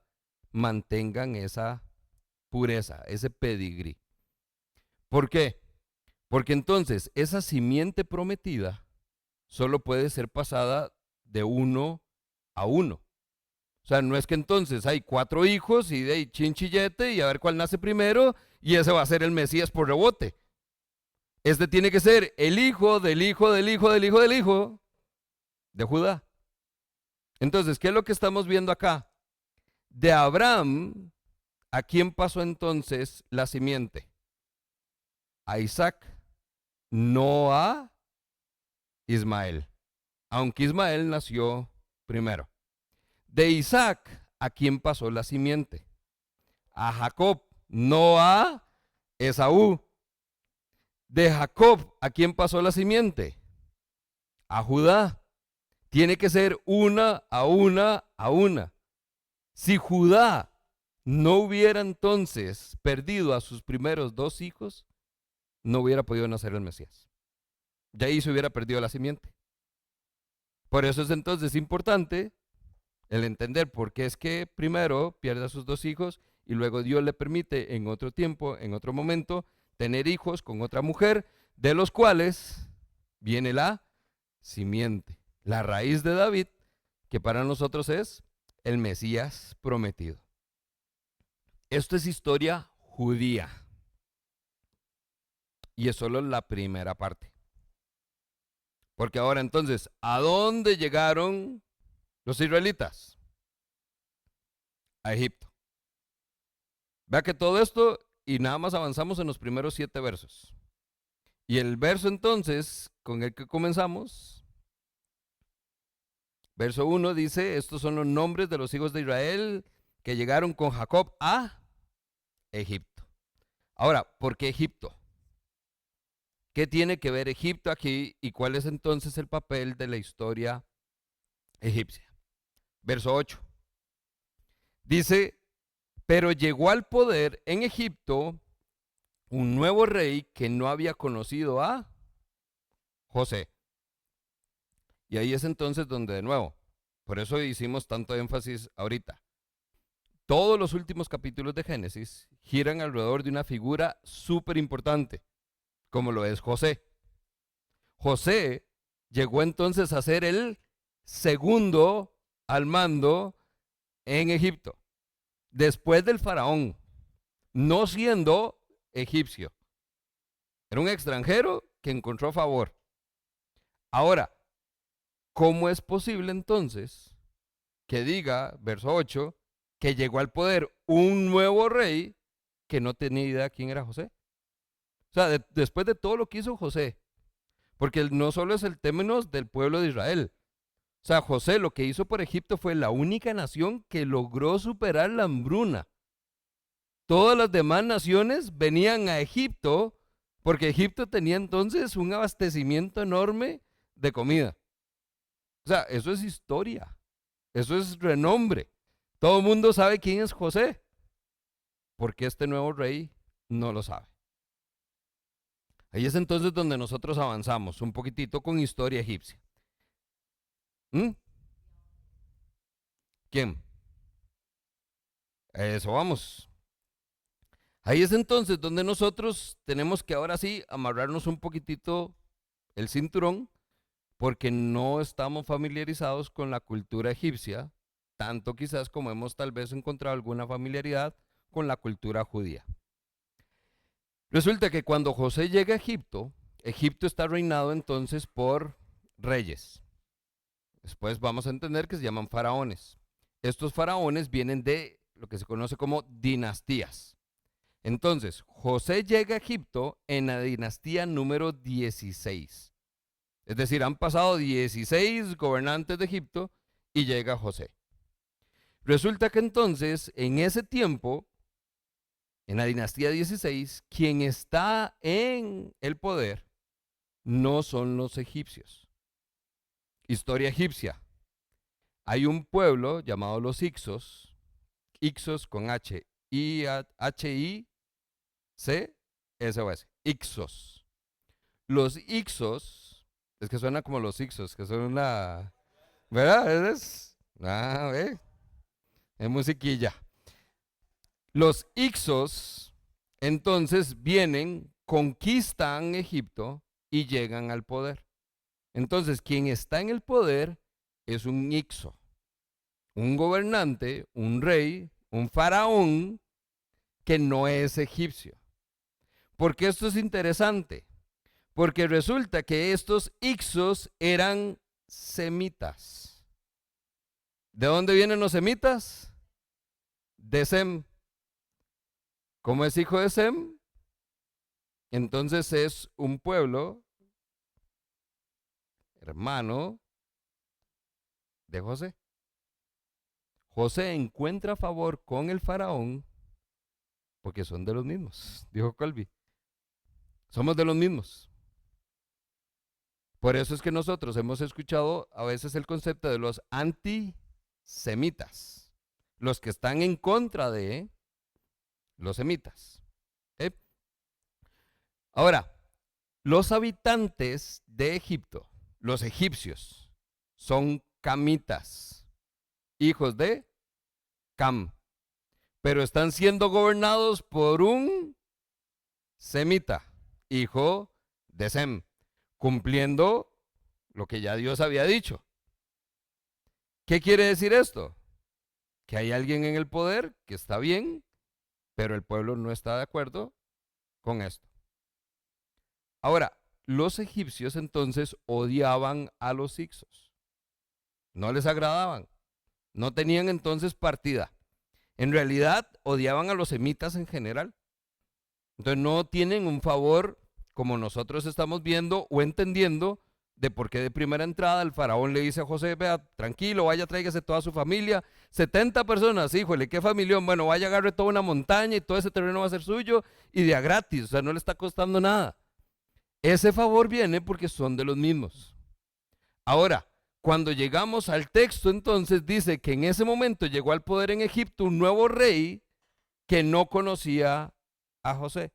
mantengan esa pureza, ese pedigrí. ¿Por qué? Porque entonces esa simiente prometida solo puede ser pasada de uno a uno. O sea, no es que entonces hay 4 hijos y de chinchillete y a ver cuál nace primero y ese va a ser el Mesías por rebote. Este tiene que ser el hijo del hijo del hijo del hijo del hijo de Judá. Entonces, ¿qué es lo que estamos viendo acá? De Abraham, ¿a quién pasó entonces la simiente? A Isaac, no a Ismael, aunque Ismael nació primero. De Isaac, ¿a quién pasó la simiente? a Jacob, no a Esaú. De Jacob, ¿a quién pasó la simiente? A Judá. Tiene que ser una a una a una. Si Judá no hubiera entonces perdido a sus primeros dos hijos, no hubiera podido nacer el Mesías. Ya ahí se hubiera perdido la simiente. Por eso es entonces importante el entender por qué es que primero pierde a sus dos hijos y luego Dios le permite en otro tiempo, en otro momento, tener hijos con otra mujer, de los cuales viene la simiente, la raíz de David, que para nosotros es el Mesías prometido. Esto es historia judía. Y es solo la primera parte. Porque ahora entonces, ¿a dónde llegaron los israelitas? A Egipto. Vea que todo esto, y nada más avanzamos en los primeros 7 versos. Y el verso entonces, con el que comenzamos, verso 1 dice, estos son los nombres de los hijos de Israel que llegaron con Jacob a Egipto. Ahora, ¿por qué Egipto? ¿Qué tiene que ver Egipto aquí y cuál es entonces el papel de la historia egipcia? Verso 8. Dice, pero llegó al poder en Egipto un nuevo rey que no había conocido a José. Y ahí es entonces donde de nuevo, por eso hicimos tanto énfasis ahorita. Todos los últimos capítulos de Génesis giran alrededor de una figura súper importante, como lo es José. José llegó entonces a ser el segundo al mando en Egipto, después del faraón, no siendo egipcio. Era un extranjero que encontró favor. Ahora, ¿cómo es posible entonces que diga, verso 8, que llegó al poder un nuevo rey que no tenía idea quién era José? O sea, después de todo lo que hizo José, porque no solo es el término del pueblo de Israel. O sea, José lo que hizo por Egipto fue la única nación que logró superar la hambruna. Todas las demás naciones venían a Egipto porque Egipto tenía entonces un abastecimiento enorme de comida. O sea, eso es historia, eso es renombre. Todo el mundo sabe quién es José, porque este nuevo rey no lo sabe. Ahí es entonces donde nosotros avanzamos un poquitito con historia egipcia. ¿Mm? ¿Quién? Eso vamos. Ahí es entonces donde nosotros tenemos que ahora sí amarrarnos un poquitito el cinturón porque no estamos familiarizados con la cultura egipcia, tanto quizás como hemos tal vez encontrado alguna familiaridad con la cultura judía. Resulta que cuando José llega a Egipto, Egipto está reinado entonces por reyes. Después vamos a entender que se llaman faraones. Estos faraones vienen de lo que se conoce como dinastías. Entonces, José llega a Egipto en la dinastía número 16. Es decir, han pasado 16 gobernantes de Egipto y llega José. Resulta que entonces, en ese tiempo, en la dinastía 16, quien está en el poder no son los egipcios. Historia egipcia. Hay un pueblo llamado los Ixos, Ixos con H, H-I-C-S-O-S, Ixos. Los Ixos, es que suena como los Ixos, que son una, ¿verdad? Es musiquilla. Los Ixos entonces vienen, conquistan Egipto y llegan al poder. Entonces, quien está en el poder es un Ixo, un gobernante, un rey, un faraón que no es egipcio. ¿Por qué esto es interesante? Porque resulta que estos Ixos eran semitas. ¿De dónde vienen los semitas? De Sem. ¿Cómo es hijo de Sem? Entonces es un pueblo hermano de José. José encuentra favor con el faraón Porque son de los mismos, dijo Colby. Somos de los mismos. Por eso es que nosotros hemos escuchado a veces el concepto de los antisemitas, los que están en contra de los semitas. ¿Eh? Ahora, los habitantes de Egipto, los egipcios, son camitas, hijos de Cam, pero están siendo gobernados por un semita, hijo de Sem, cumpliendo lo que ya Dios había dicho. ¿Qué quiere decir esto? Que hay alguien en el poder que está bien, pero el pueblo no está de acuerdo con esto. Ahora, los egipcios entonces odiaban a los hicsos, no les agradaban, no tenían entonces partida. En realidad odiaban a los semitas en general. Entonces no tienen un favor como nosotros estamos viendo o entendiendo de por qué de primera entrada el faraón le dice a José, vea, tranquilo, vaya, tráigase toda su familia, 70 personas, híjole, qué familión, bueno, vaya, agarre toda una montaña y todo ese terreno va a ser suyo y de a gratis, o sea, no le está costando nada. Ese favor viene porque son de los mismos. Ahora, cuando llegamos al texto, entonces dice que en ese momento llegó al poder en Egipto un nuevo rey que no conocía a José.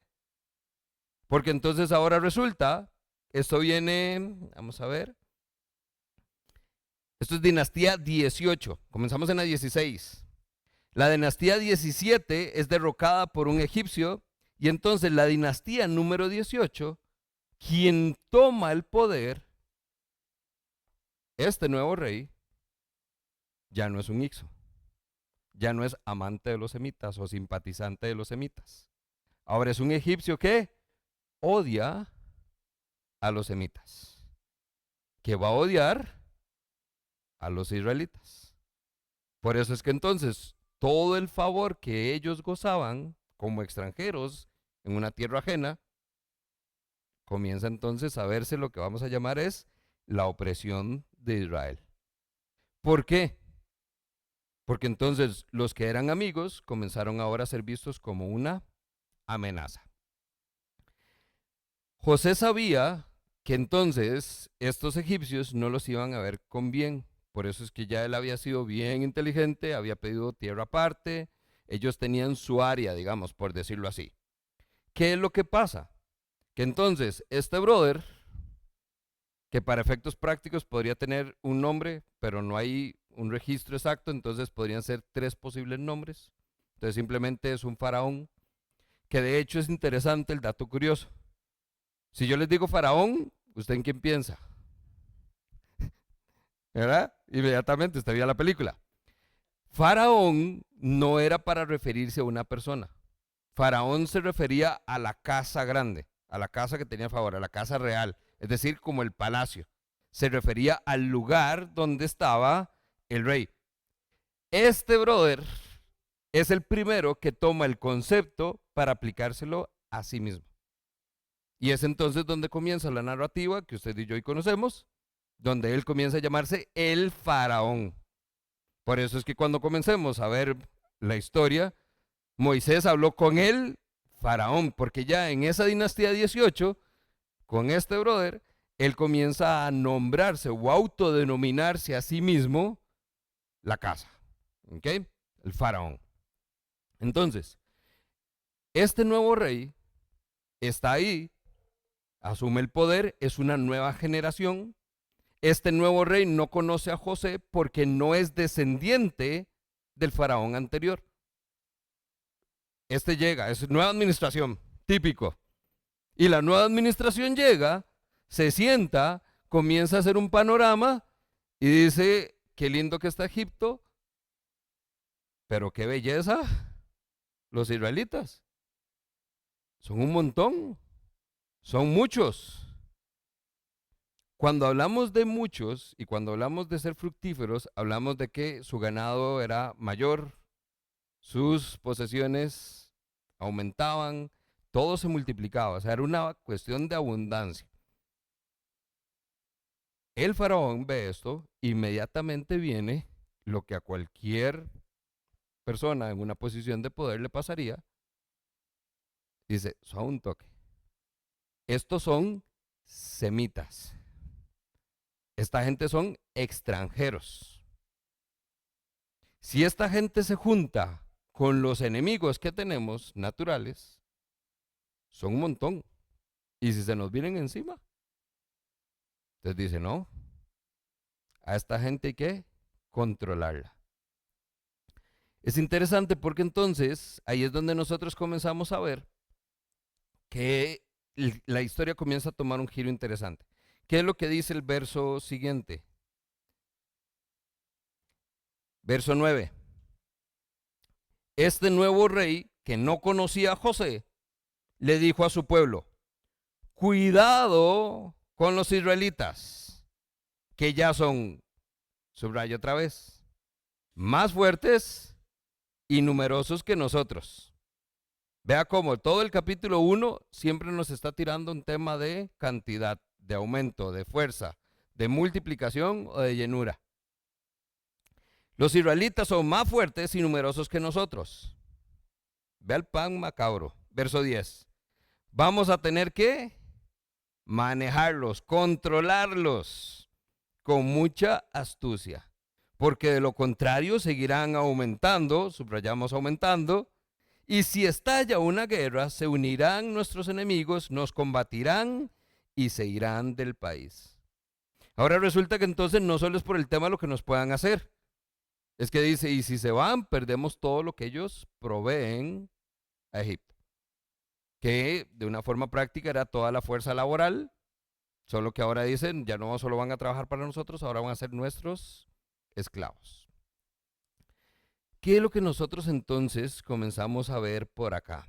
Porque entonces ahora resulta, esto viene, vamos a ver, esto es dinastía 18, comenzamos en la 16. La dinastía 17 es derrocada por un egipcio y entonces la dinastía número 18, quien toma el poder, este nuevo rey, ya no es un hicso, ya no es amante de los semitas o simpatizante de los semitas. Ahora es un egipcio que odia a los semitas, que va a odiar a los israelitas. Por eso es que entonces todo el favor que ellos gozaban como extranjeros en una tierra ajena, comienza entonces a verse lo que vamos a llamar es la opresión de Israel. ¿Por qué? Porque entonces los que eran amigos comenzaron ahora a ser vistos como una amenaza. José sabía que entonces estos egipcios no los iban a ver con bien. Por eso es que ya él había sido bien inteligente, había pedido tierra aparte, ellos tenían su área, digamos, por decirlo así. ¿Qué es lo que pasa? Que entonces este brother, que para efectos prácticos podría tener un nombre, pero no hay un registro exacto, entonces podrían ser 3 posibles nombres. Entonces simplemente es un faraón, que de hecho es interesante el dato curioso. Si yo les digo faraón, ¿usted en quién piensa? ¿Verdad? Inmediatamente usted veía la película. Faraón no era para referirse a una persona. Faraón se refería a la casa grande, a la casa que tenía a favor, a la casa real, es decir, como el palacio. Se refería al lugar donde estaba el rey. Este brother es el primero que toma el concepto para aplicárselo a sí mismo. Y es entonces donde comienza la narrativa que usted y yo hoy conocemos, donde él comienza a llamarse el faraón. Por eso es que cuando comencemos a ver la historia, Moisés habló con el faraón, porque ya en esa dinastía 18, con este brother, él comienza a nombrarse o autodenominarse a sí mismo la casa. ¿Ok? El faraón. Entonces, este nuevo rey está ahí, asume el poder, es una nueva generación. Este nuevo rey no conoce a José porque no es descendiente del faraón anterior. Este llega, es nueva administración, típico. Y la nueva administración llega, se sienta, comienza a hacer un panorama y dice, qué lindo que está Egipto, pero qué belleza los israelitas. Son un montón, son muchos. Cuando hablamos de muchos y cuando hablamos de ser fructíferos, hablamos de que su ganado era mayor, sus posesiones aumentaban, todo se multiplicaba, o sea, era una cuestión de abundancia. El faraón ve esto, inmediatamente viene lo que a cualquier persona en una posición de poder le pasaría, Dice, suave un toque. Estos son semitas. Esta gente son extranjeros. Si esta gente se junta con los enemigos que tenemos naturales, son un montón. Y si se nos vienen encima, entonces dice, no, a esta gente hay que controlarla. Es interesante porque entonces ahí es donde nosotros comenzamos a ver que la historia comienza a tomar un giro interesante. ¿Qué es lo que dice el verso siguiente? Verso 9. Este nuevo rey, que no conocía a José, le dijo a su pueblo, cuidado con los israelitas, que ya son, subrayo otra vez, más fuertes y numerosos que nosotros. Vea cómo todo el capítulo 1 siempre nos está tirando un tema de cantidad, de aumento, de fuerza, de multiplicación o de llenura. Los israelitas son más fuertes y numerosos que nosotros. Vea el pan macabro. Verso 10. Vamos a tener que manejarlos, controlarlos con mucha astucia, porque de lo contrario seguirán aumentando, subrayamos aumentando, y si estalla una guerra, se unirán nuestros enemigos, nos combatirán y se irán del país. Ahora resulta que entonces no solo es por el tema de lo que nos puedan hacer, es que dice, y si se van, perdemos todo lo que ellos proveen a Egipto, que de una forma práctica era toda la fuerza laboral, solo que ahora dicen, ya no solo van a trabajar para nosotros, ahora van a ser nuestros esclavos. ¿Qué es lo que nosotros entonces comenzamos a ver por acá?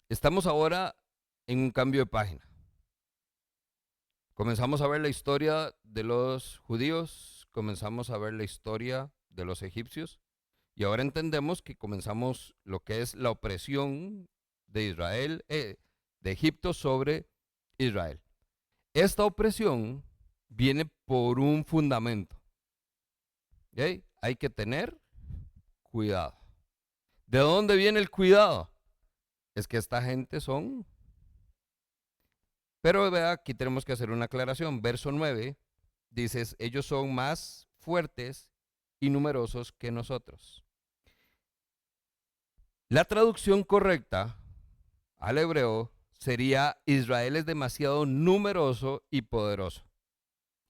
Estamos ahora en un cambio de página. Comenzamos a ver la historia de los judíos, comenzamos a ver la historia de los egipcios y ahora entendemos que comenzamos lo que es la opresión de Israel, de Egipto sobre Israel. Esta opresión viene por un fundamento. ¿Okay? Hay que tener cuidado. ¿De dónde viene el cuidado? Es que esta gente son... Pero vea, aquí tenemos que hacer una aclaración. Verso 9, dices, ellos son más fuertes y numerosos que nosotros. La traducción correcta al hebreo sería, Israel es demasiado numeroso y poderoso.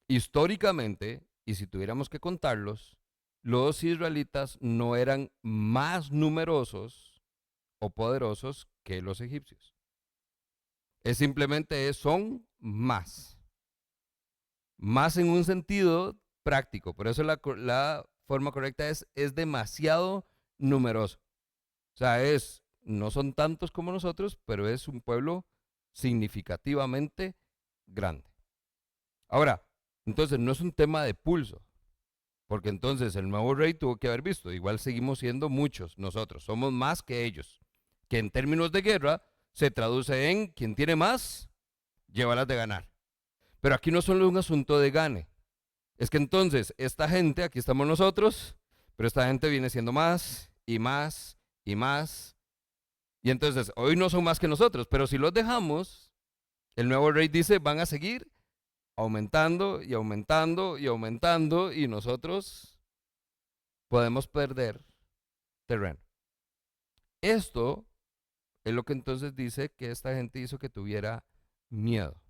Históricamente, y si tuviéramos que contarlos, los israelitas no eran más numerosos o poderosos que los egipcios. Es simplemente son más. Más en un sentido práctico. Por eso la forma correcta es demasiado numeroso. O sea, no son tantos como nosotros, pero es un pueblo significativamente grande. Ahora, entonces no es un tema de pulso, porque entonces el nuevo rey tuvo que haber visto, igual seguimos siendo muchos nosotros, somos más que ellos, que en términos de guerra se traduce en quien tiene más, lleva las de ganar. Pero aquí no es solo un asunto de gane, es que entonces esta gente, aquí estamos nosotros, pero esta gente viene siendo más y más y más. Y entonces hoy no son más que nosotros, pero si los dejamos, el nuevo rey dice, van a seguir aumentando y aumentando y aumentando y nosotros podemos perder terreno. Esto es lo que entonces dice que esta gente hizo que tuviera miedo.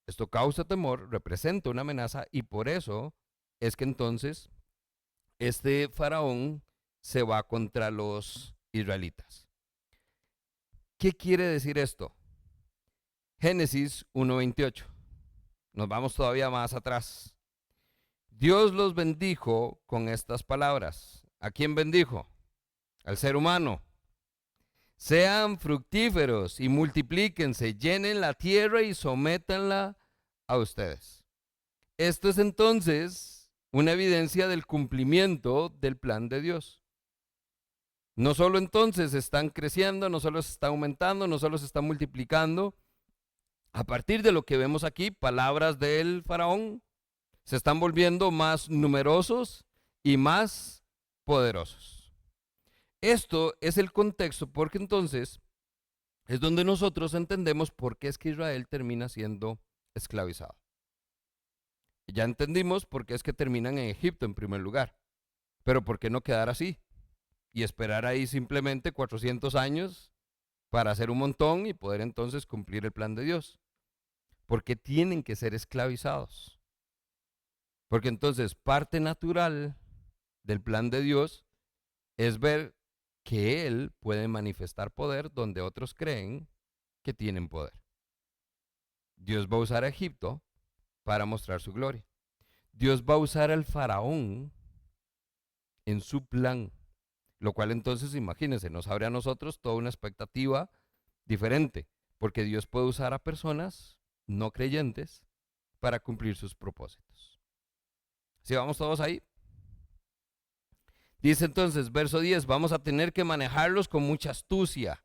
Esto causa temor, representa una amenaza y por eso es que entonces este faraón se va contra los israelitas. ¿Qué quiere decir esto? Génesis 1:28. Nos vamos todavía más atrás. Dios los bendijo con estas palabras. ¿A quién bendijo? Al ser humano. Sean fructíferos y multiplíquense, llenen la tierra y sométanla a ustedes. Esto es entonces una evidencia del cumplimiento del plan de Dios. No solo entonces están creciendo, no solo se está aumentando, no solo se está multiplicando. A partir de lo que vemos aquí, palabras del faraón, se están volviendo más numerosos y más poderosos. Esto es el contexto porque entonces es donde nosotros entendemos por qué es que Israel termina siendo esclavizado. Ya entendimos por qué es que terminan en Egipto en primer lugar, pero ¿por qué no quedar así y esperar ahí simplemente 400 años para hacer un montón y poder entonces cumplir el plan de Dios? Porque tienen que ser esclavizados. Porque entonces parte natural del plan de Dios es ver que Él puede manifestar poder donde otros creen que tienen poder. Dios va a usar a Egipto para mostrar su gloria. Dios va a usar al faraón en su plan, lo cual entonces, imagínense, nos abre a nosotros toda una expectativa diferente, porque Dios puede usar a personas no creyentes para cumplir sus propósitos. Si vamos todos ahí. Dice entonces, verso 10, vamos a tener que manejarlos con mucha astucia.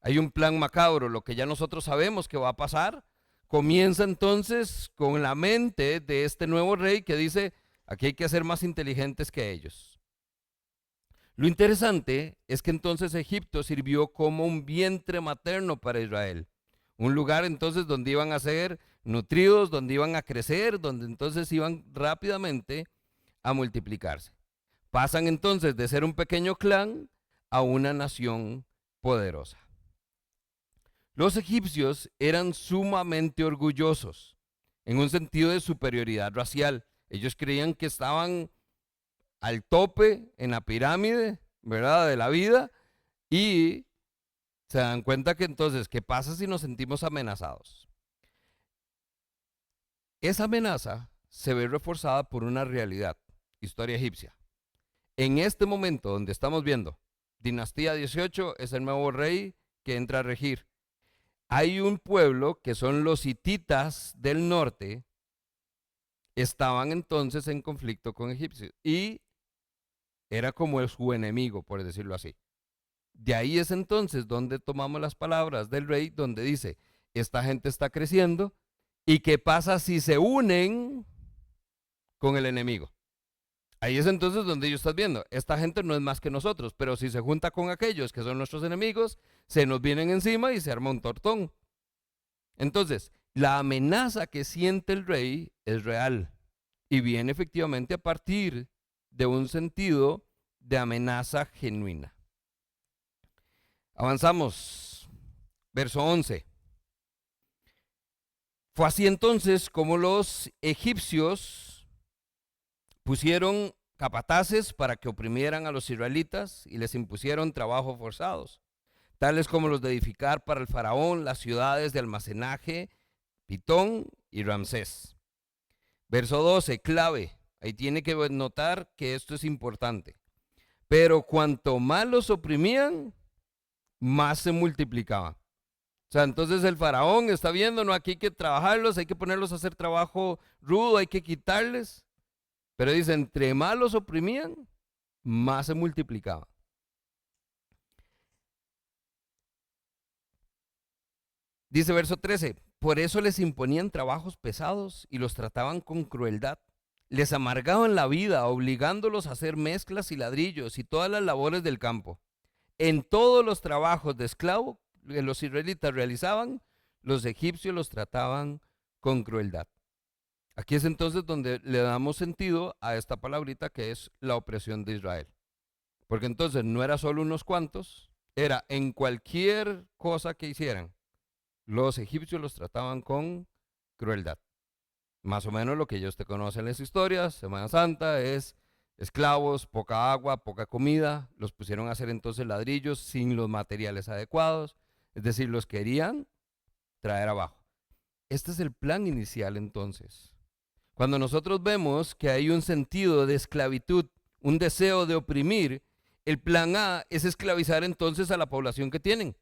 Hay un plan macabro, lo que ya nosotros sabemos que va a pasar. Comienza entonces con la mente de este nuevo rey que dice, aquí hay que ser más inteligentes que ellos. Lo interesante es que entonces Egipto sirvió como un vientre materno para Israel. Un lugar entonces donde iban a ser nutridos, donde iban a crecer, donde entonces iban rápidamente a multiplicarse. Pasan entonces de ser un pequeño clan a una nación poderosa. Los egipcios eran sumamente orgullosos en un sentido de superioridad racial. Ellos creían que estaban al tope en la pirámide, ¿verdad?, de la vida, y se dan cuenta que entonces, ¿qué pasa si nos sentimos amenazados? Esa amenaza se ve reforzada por una realidad, historia egipcia. En este momento donde estamos viendo, Dinastía 18 es el nuevo rey que entra a regir. Hay un pueblo que son los hititas del norte, estaban entonces en conflicto con egipcios y era como su enemigo, por decirlo así. De ahí es entonces donde tomamos las palabras del rey, donde dice, esta gente está creciendo, ¿y qué pasa si se unen con el enemigo? Ahí es entonces donde ellos están viendo, esta gente no es más que nosotros, pero si se junta con aquellos que son nuestros enemigos, se nos vienen encima y se arma un tortón. Entonces, la amenaza que siente el rey es real y viene efectivamente a partir de un sentido de amenaza genuina. Avanzamos, verso 11. Fue así entonces como los egipcios pusieron capataces para que oprimieran a los israelitas y les impusieron trabajos forzados, tales como los de edificar para el faraón las ciudades de almacenaje, Pitón y Ramsés. Verso 12, clave. Ahí tiene que notar que esto es importante. Pero cuanto más los oprimían, más se multiplicaban. O sea, entonces el faraón está viendo, no, aquí hay que trabajarlos, hay que ponerlos a hacer trabajo rudo, hay que quitarles. Pero dice, entre más los oprimían, más se multiplicaban. Dice verso 13, por eso les imponían trabajos pesados y los trataban con crueldad. Les amargaban la vida, obligándolos a hacer mezclas y ladrillos y todas las labores del campo. En todos los trabajos de esclavo que los israelitas realizaban, los egipcios los trataban con crueldad. Aquí es entonces donde le damos sentido a esta palabrita que es la opresión de Israel. Porque entonces no era solo unos cuantos, era en cualquier cosa que hicieran. Los egipcios los trataban con crueldad. Más o menos lo que ellos te conocen en las historias, Semana Santa, es esclavos, poca agua, poca comida, los pusieron a hacer entonces ladrillos sin los materiales adecuados, es decir, los querían traer abajo. Este es el plan inicial entonces. Cuando nosotros vemos que hay un sentido de esclavitud, un deseo de oprimir, el plan A es esclavizar entonces a la población que tienen.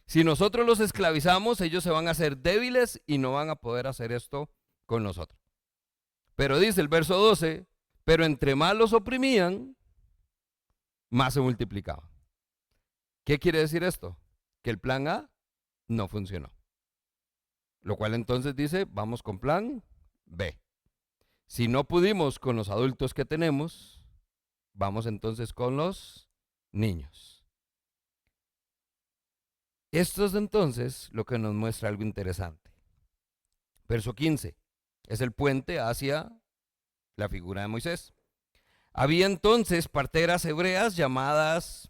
Si nosotros los esclavizamos, ellos se van a hacer débiles y no van a poder hacer esto con nosotros. Pero dice el verso 12, pero entre más los oprimían, más se multiplicaban. ¿Qué quiere decir esto? Que el plan A no funcionó. Lo cual entonces dice, vamos con plan B. Si no pudimos con los adultos que tenemos, Vamos entonces con los niños. Esto es entonces lo que nos muestra algo interesante. Verso 15 es el puente hacia la figura de Moisés. Había entonces parteras hebreas llamadas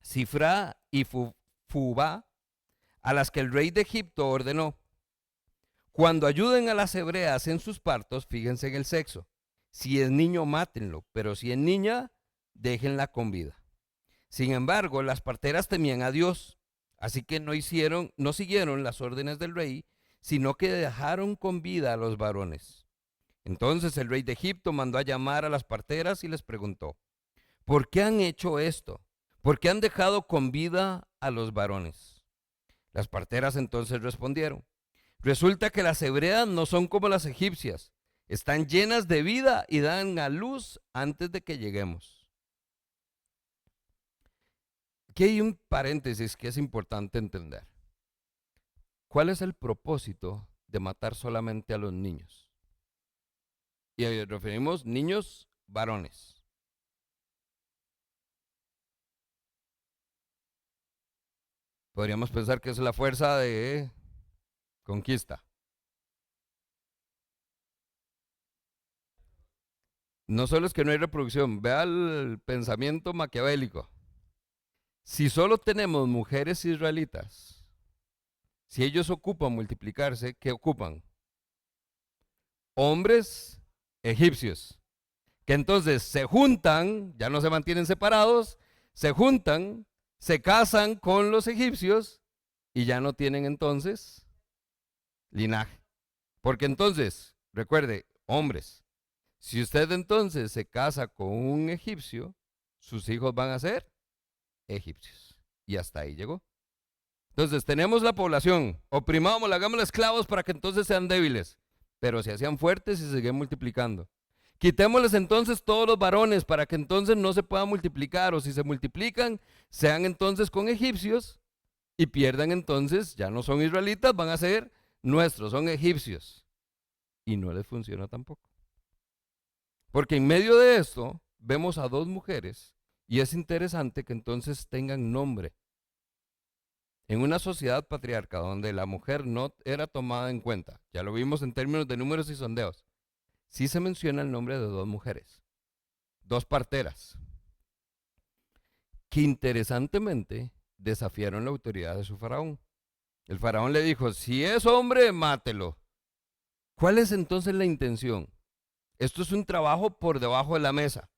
Sifra y Fubá, a las que el rey de Egipto ordenó: cuando ayuden a las hebreas en sus partos, fíjense en el sexo. Si es niño, mátenlo, pero si es niña, déjenla con vida. Sin embargo, las parteras temían a Dios, así que no siguieron las órdenes del rey, sino que dejaron con vida a los varones. Entonces el rey de Egipto mandó a llamar a las parteras y les preguntó: ¿por qué han hecho esto? ¿Por qué han dejado con vida a los varones? Las parteras entonces respondieron: resulta que las hebreas no son como las egipcias, están llenas de vida y dan a luz antes de que lleguemos. Aquí hay un paréntesis que es importante entender. ¿Cuál es el propósito de matar solamente a los niños? Y referimos niños varones. Podríamos pensar que es la fuerza de conquista. No solo es que no hay reproducción, vea el pensamiento maquiavélico. Si solo tenemos mujeres israelitas, si ellos ocupan multiplicarse, ¿qué ocupan? Hombres egipcios, que entonces se juntan, ya no se mantienen separados, se juntan, se casan con los egipcios y ya no tienen entonces linaje. Porque entonces, recuerde, hombres, si usted entonces se casa con un egipcio, sus hijos van a ser egipcios. Y hasta ahí llegó. Entonces tenemos la población, oprimámosla, hagámosla esclavos para que entonces sean débiles, pero se hacían fuertes y se siguen multiplicando. Quitémosles entonces todos los varones para que entonces no se puedan multiplicar, o si se multiplican, sean entonces con egipcios y pierdan entonces, ya no son israelitas, van a ser nuestros, son egipcios. Y no les funciona tampoco. Porque en medio de esto vemos a dos mujeres y es interesante que entonces tengan nombre. En una sociedad patriarca donde la mujer no era tomada en cuenta, ya lo vimos en términos de números y sondeos, sí se menciona el nombre de dos mujeres, dos parteras, que interesantemente desafiaron la autoridad de su faraón. El faraón le dijo: si es hombre, mátelo. ¿Cuál es entonces la intención? Esto es un trabajo por debajo de la mesa.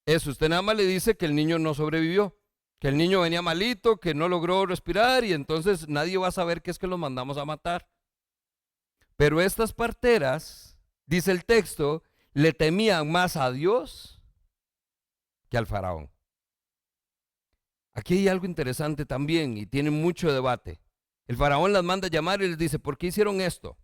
Eso, usted nada más le dice que el niño no sobrevivió, que el niño venía malito, que no logró respirar y entonces nadie va a saber que es que los mandamos a matar. Pero estas parteras, dice el texto, le temían más a Dios que al faraón. Aquí hay algo interesante también y tiene mucho debate. El faraón las manda a llamar y les dice: ¿por qué hicieron esto?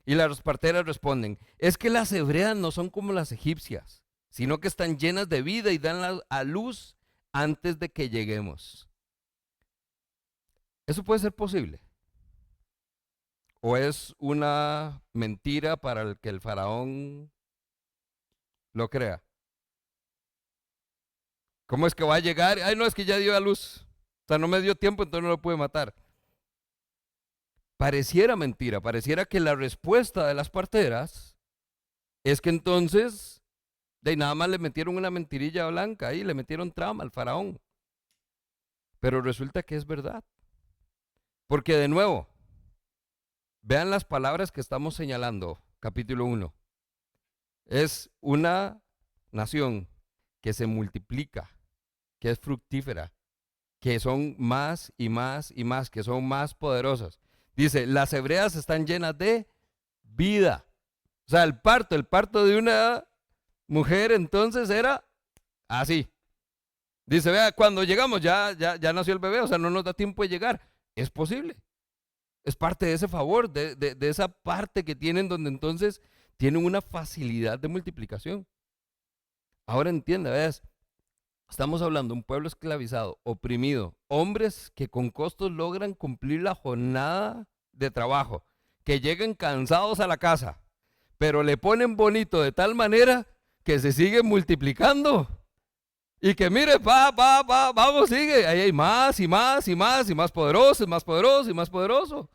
Y las parteras responden: es que las hebreas no son como las egipcias, sino que están llenas de vida y dan a luz antes de que lleguemos. ¿Eso puede ser posible? ¿O es una mentira para el que el faraón lo crea? ¿Cómo es que va a llegar? Ay, no, es que ya dio a luz. O sea, no me dio tiempo, entonces no lo pude matar. Pareciera mentira, pareciera que la respuesta de las parteras es que entonces de nada más le metieron una mentirilla blanca ahí, le metieron trama al faraón. Pero resulta que es verdad. Porque de nuevo, vean las palabras que estamos señalando, capítulo 1. Es una nación que se multiplica, que es fructífera, que son más y más y más, que son más poderosas. Dice: las hebreas están llenas de vida. O sea, el parto de una mujer entonces era así. Dice: vea, cuando llegamos ya nació el bebé, o sea, no nos da tiempo de llegar. Es posible. Es parte de ese favor, de esa parte que tienen donde entonces tienen una facilidad de multiplicación. Ahora entienda, veas, estamos hablando de un pueblo esclavizado, oprimido, hombres que con costos logran cumplir la jornada de trabajo, que llegan cansados a la casa, pero le ponen bonito de tal manera que se siguen multiplicando. Y que mire, vamos, sigue. Ahí hay más y más y más y más poderoso y más poderoso y más poderoso.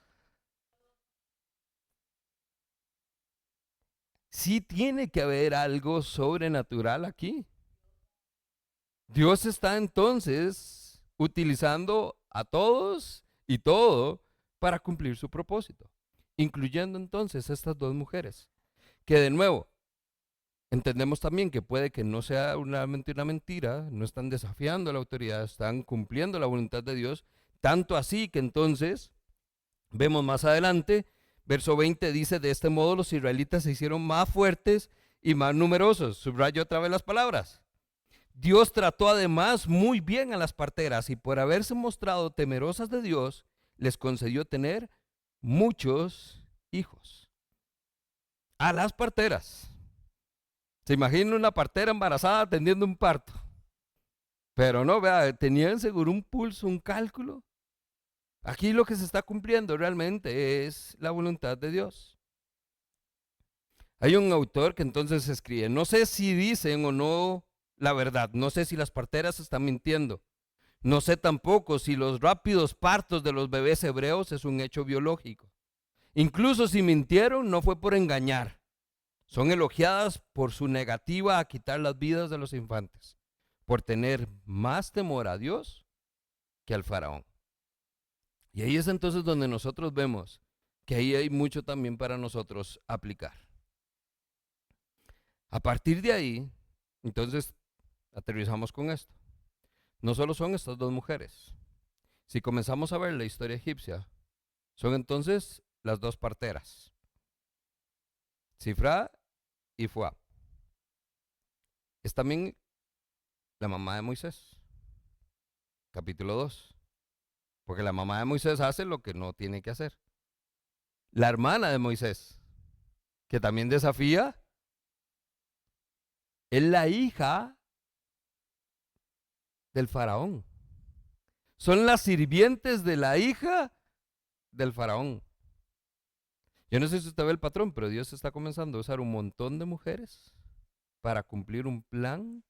Sí tiene que haber algo sobrenatural aquí. Dios está entonces utilizando a todos y todo para cumplir su propósito, incluyendo entonces estas dos mujeres, que de nuevo, entendemos también que puede que no sea una mentira, no están desafiando a la autoridad, están cumpliendo la voluntad de Dios, tanto así que entonces vemos más adelante, verso 20 dice, de este modo los israelitas se hicieron más fuertes y más numerosos. Subrayo otra vez las palabras. Dios trató además muy bien a las parteras y por haberse mostrado temerosas de Dios, les concedió tener muchos hijos. A las parteras. Se imagina una partera embarazada atendiendo un parto. Pero no, vea, tenían seguro un pulso, un cálculo. Aquí lo que se está cumpliendo realmente es la voluntad de Dios. Hay un autor que entonces escribe, no sé si dicen o no la verdad, no sé si las parteras están mintiendo, no sé tampoco si los rápidos partos de los bebés hebreos es un hecho biológico. Incluso si mintieron, no fue por engañar. Son elogiadas por su negativa a quitar las vidas de los infantes, por tener más temor a Dios que al faraón. Y ahí es entonces donde nosotros vemos que ahí hay mucho también para nosotros aplicar. A partir de ahí, entonces, aterrizamos con esto. No solo son estas dos mujeres. Si comenzamos a ver la historia egipcia, son entonces las dos parteras, Sifra y Fuá. Es también la mamá de Moisés, capítulo 2. Porque la mamá de Moisés hace lo que no tiene que hacer. La hermana de Moisés, que también desafía, es la hija del faraón. Son las sirvientes de la hija del faraón. Yo no sé si usted ve el patrón, pero Dios está comenzando a usar un montón de mujeres para cumplir un plan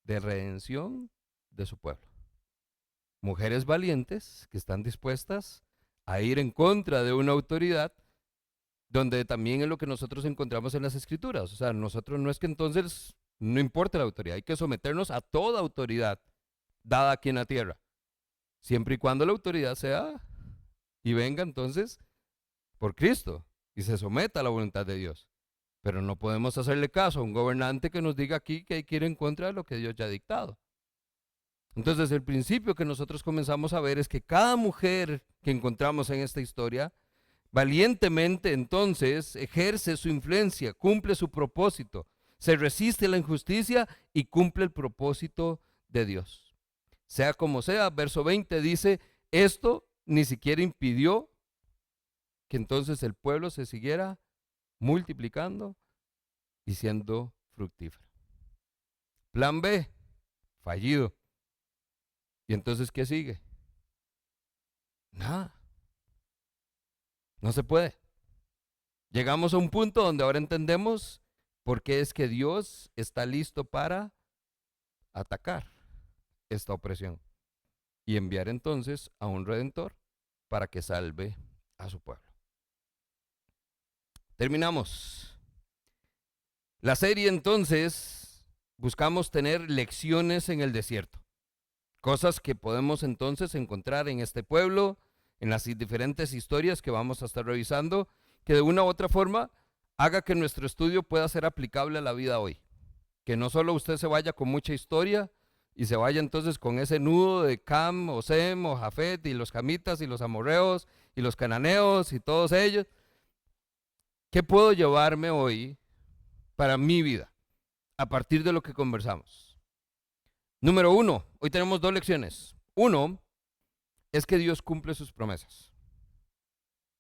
de redención de su pueblo. Mujeres valientes que están dispuestas a ir en contra de una autoridad, donde también es lo que nosotros encontramos en las escrituras. O sea, nosotros no es que entonces no importa la autoridad, hay que someternos a toda autoridad dada aquí en la tierra, siempre y cuando la autoridad sea y venga entonces por Cristo y se someta a la voluntad de Dios. Pero no podemos hacerle caso a un gobernante que nos diga aquí que hay que ir en contra de lo que Dios ya ha dictado. Entonces, el principio que nosotros comenzamos a ver es que cada mujer que encontramos en esta historia, valientemente entonces ejerce su influencia, cumple su propósito, se resiste a la injusticia y cumple el propósito de Dios. Sea como sea, verso 20 dice, esto ni siquiera impidió que entonces el pueblo se siguiera multiplicando y siendo fructífero. Plan B, fallido. ¿Y entonces qué sigue? Nada. No se puede. Llegamos a un punto donde ahora entendemos por qué es que Dios está listo para atacar esta opresión y enviar entonces a un redentor para que salve a su pueblo. Terminamos. La serie entonces buscamos tener lecciones en el desierto. Cosas que podemos entonces encontrar en este pueblo, en las diferentes historias que vamos a estar revisando, que de una u otra forma haga que nuestro estudio pueda ser aplicable a la vida hoy. Que no solo usted se vaya con mucha historia y se vaya entonces con ese nudo de Cam, o Sem, o Jafet, y los camitas, y los amorreos, y los cananeos, y todos ellos. ¿Qué puedo llevarme hoy para mi vida a partir de lo que conversamos? Número 1, hoy tenemos dos lecciones. 1 es que Dios cumple sus promesas.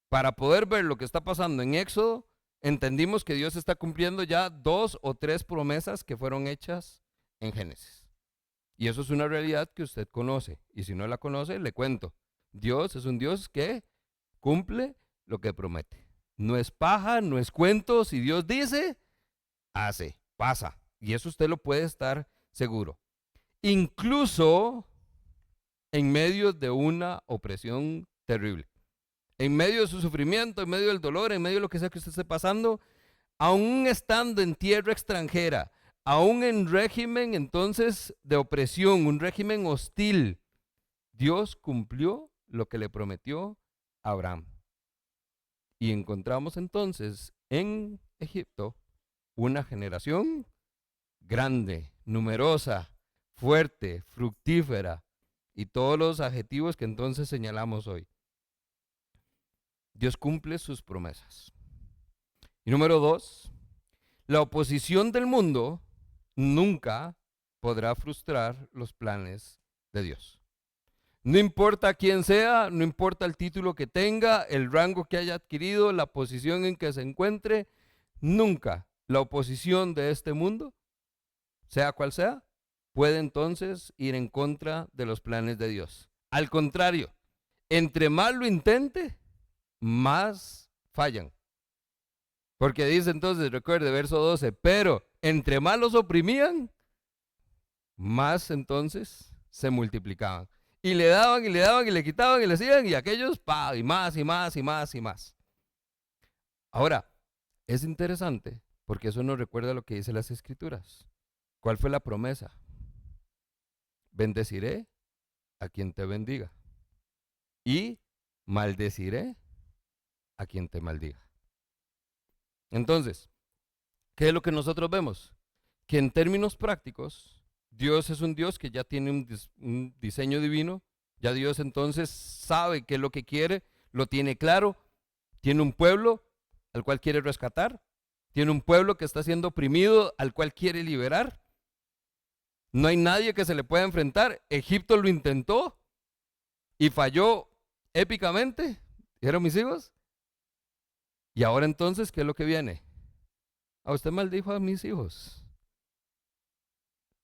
Para poder ver lo que está pasando en Éxodo, entendimos que Dios está cumpliendo ya 2 o 3 promesas que fueron hechas en Génesis. Y eso es una realidad que usted conoce. Y si no la conoce, le cuento. Dios es un Dios que cumple lo que promete. No es paja, no es cuento. Si Dios dice, hace, pasa. Y eso usted lo puede estar seguro. incluso en medio de una opresión terrible. En medio de su sufrimiento, en medio del dolor, en medio de lo que sea que usted esté pasando, aún estando en tierra extranjera, aún en régimen entonces de opresión, un régimen hostil, Dios cumplió lo que le prometió a Abraham. Y encontramos entonces en Egipto una generación grande, numerosa, fuerte, fructífera y todos los adjetivos que entonces señalamos hoy. Dios cumple sus promesas. Y número 2, la oposición del mundo nunca podrá frustrar los planes de Dios. No importa quién sea, no importa el título que tenga, el rango que haya adquirido, la posición en que se encuentre, nunca la oposición de este mundo, sea cual sea, puede entonces ir en contra de los planes de Dios. Al contrario, entre más lo intente, más fallan. Porque dice entonces, recuerde, verso 12, pero entre más los oprimían, más entonces se multiplicaban. Y le daban, y le daban, y le quitaban, y le hacían, y aquellos, pa, y más, y más, y más, y más. Ahora, es interesante, porque eso nos recuerda lo que dice las Escrituras. ¿Cuál fue la promesa? Bendeciré a quien te bendiga, y maldeciré a quien te maldiga. Entonces, ¿qué es lo que nosotros vemos? Que en términos prácticos, Dios es un Dios que ya tiene un diseño divino, ya Dios entonces sabe qué es lo que quiere, lo tiene claro, tiene un pueblo al cual quiere rescatar, tiene un pueblo que está siendo oprimido al cual quiere liberar. No hay nadie que se le pueda enfrentar. Egipto lo intentó y falló épicamente, dijeron mis hijos. Y ahora entonces, ¿qué es lo que viene? A usted maldijo a mis hijos.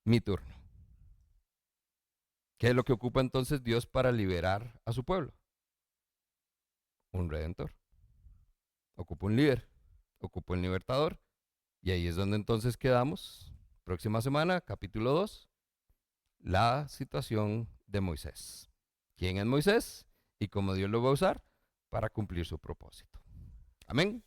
Mi turno. ¿Qué es lo que ocupa entonces Dios para liberar a su pueblo? Un redentor. Ocupa un líder. Ocupa un libertador. Y ahí es donde entonces quedamos. Próxima semana, capítulo 2, la situación de Moisés. ¿Quién es Moisés? Y cómo Dios lo va a usar para cumplir su propósito. Amén.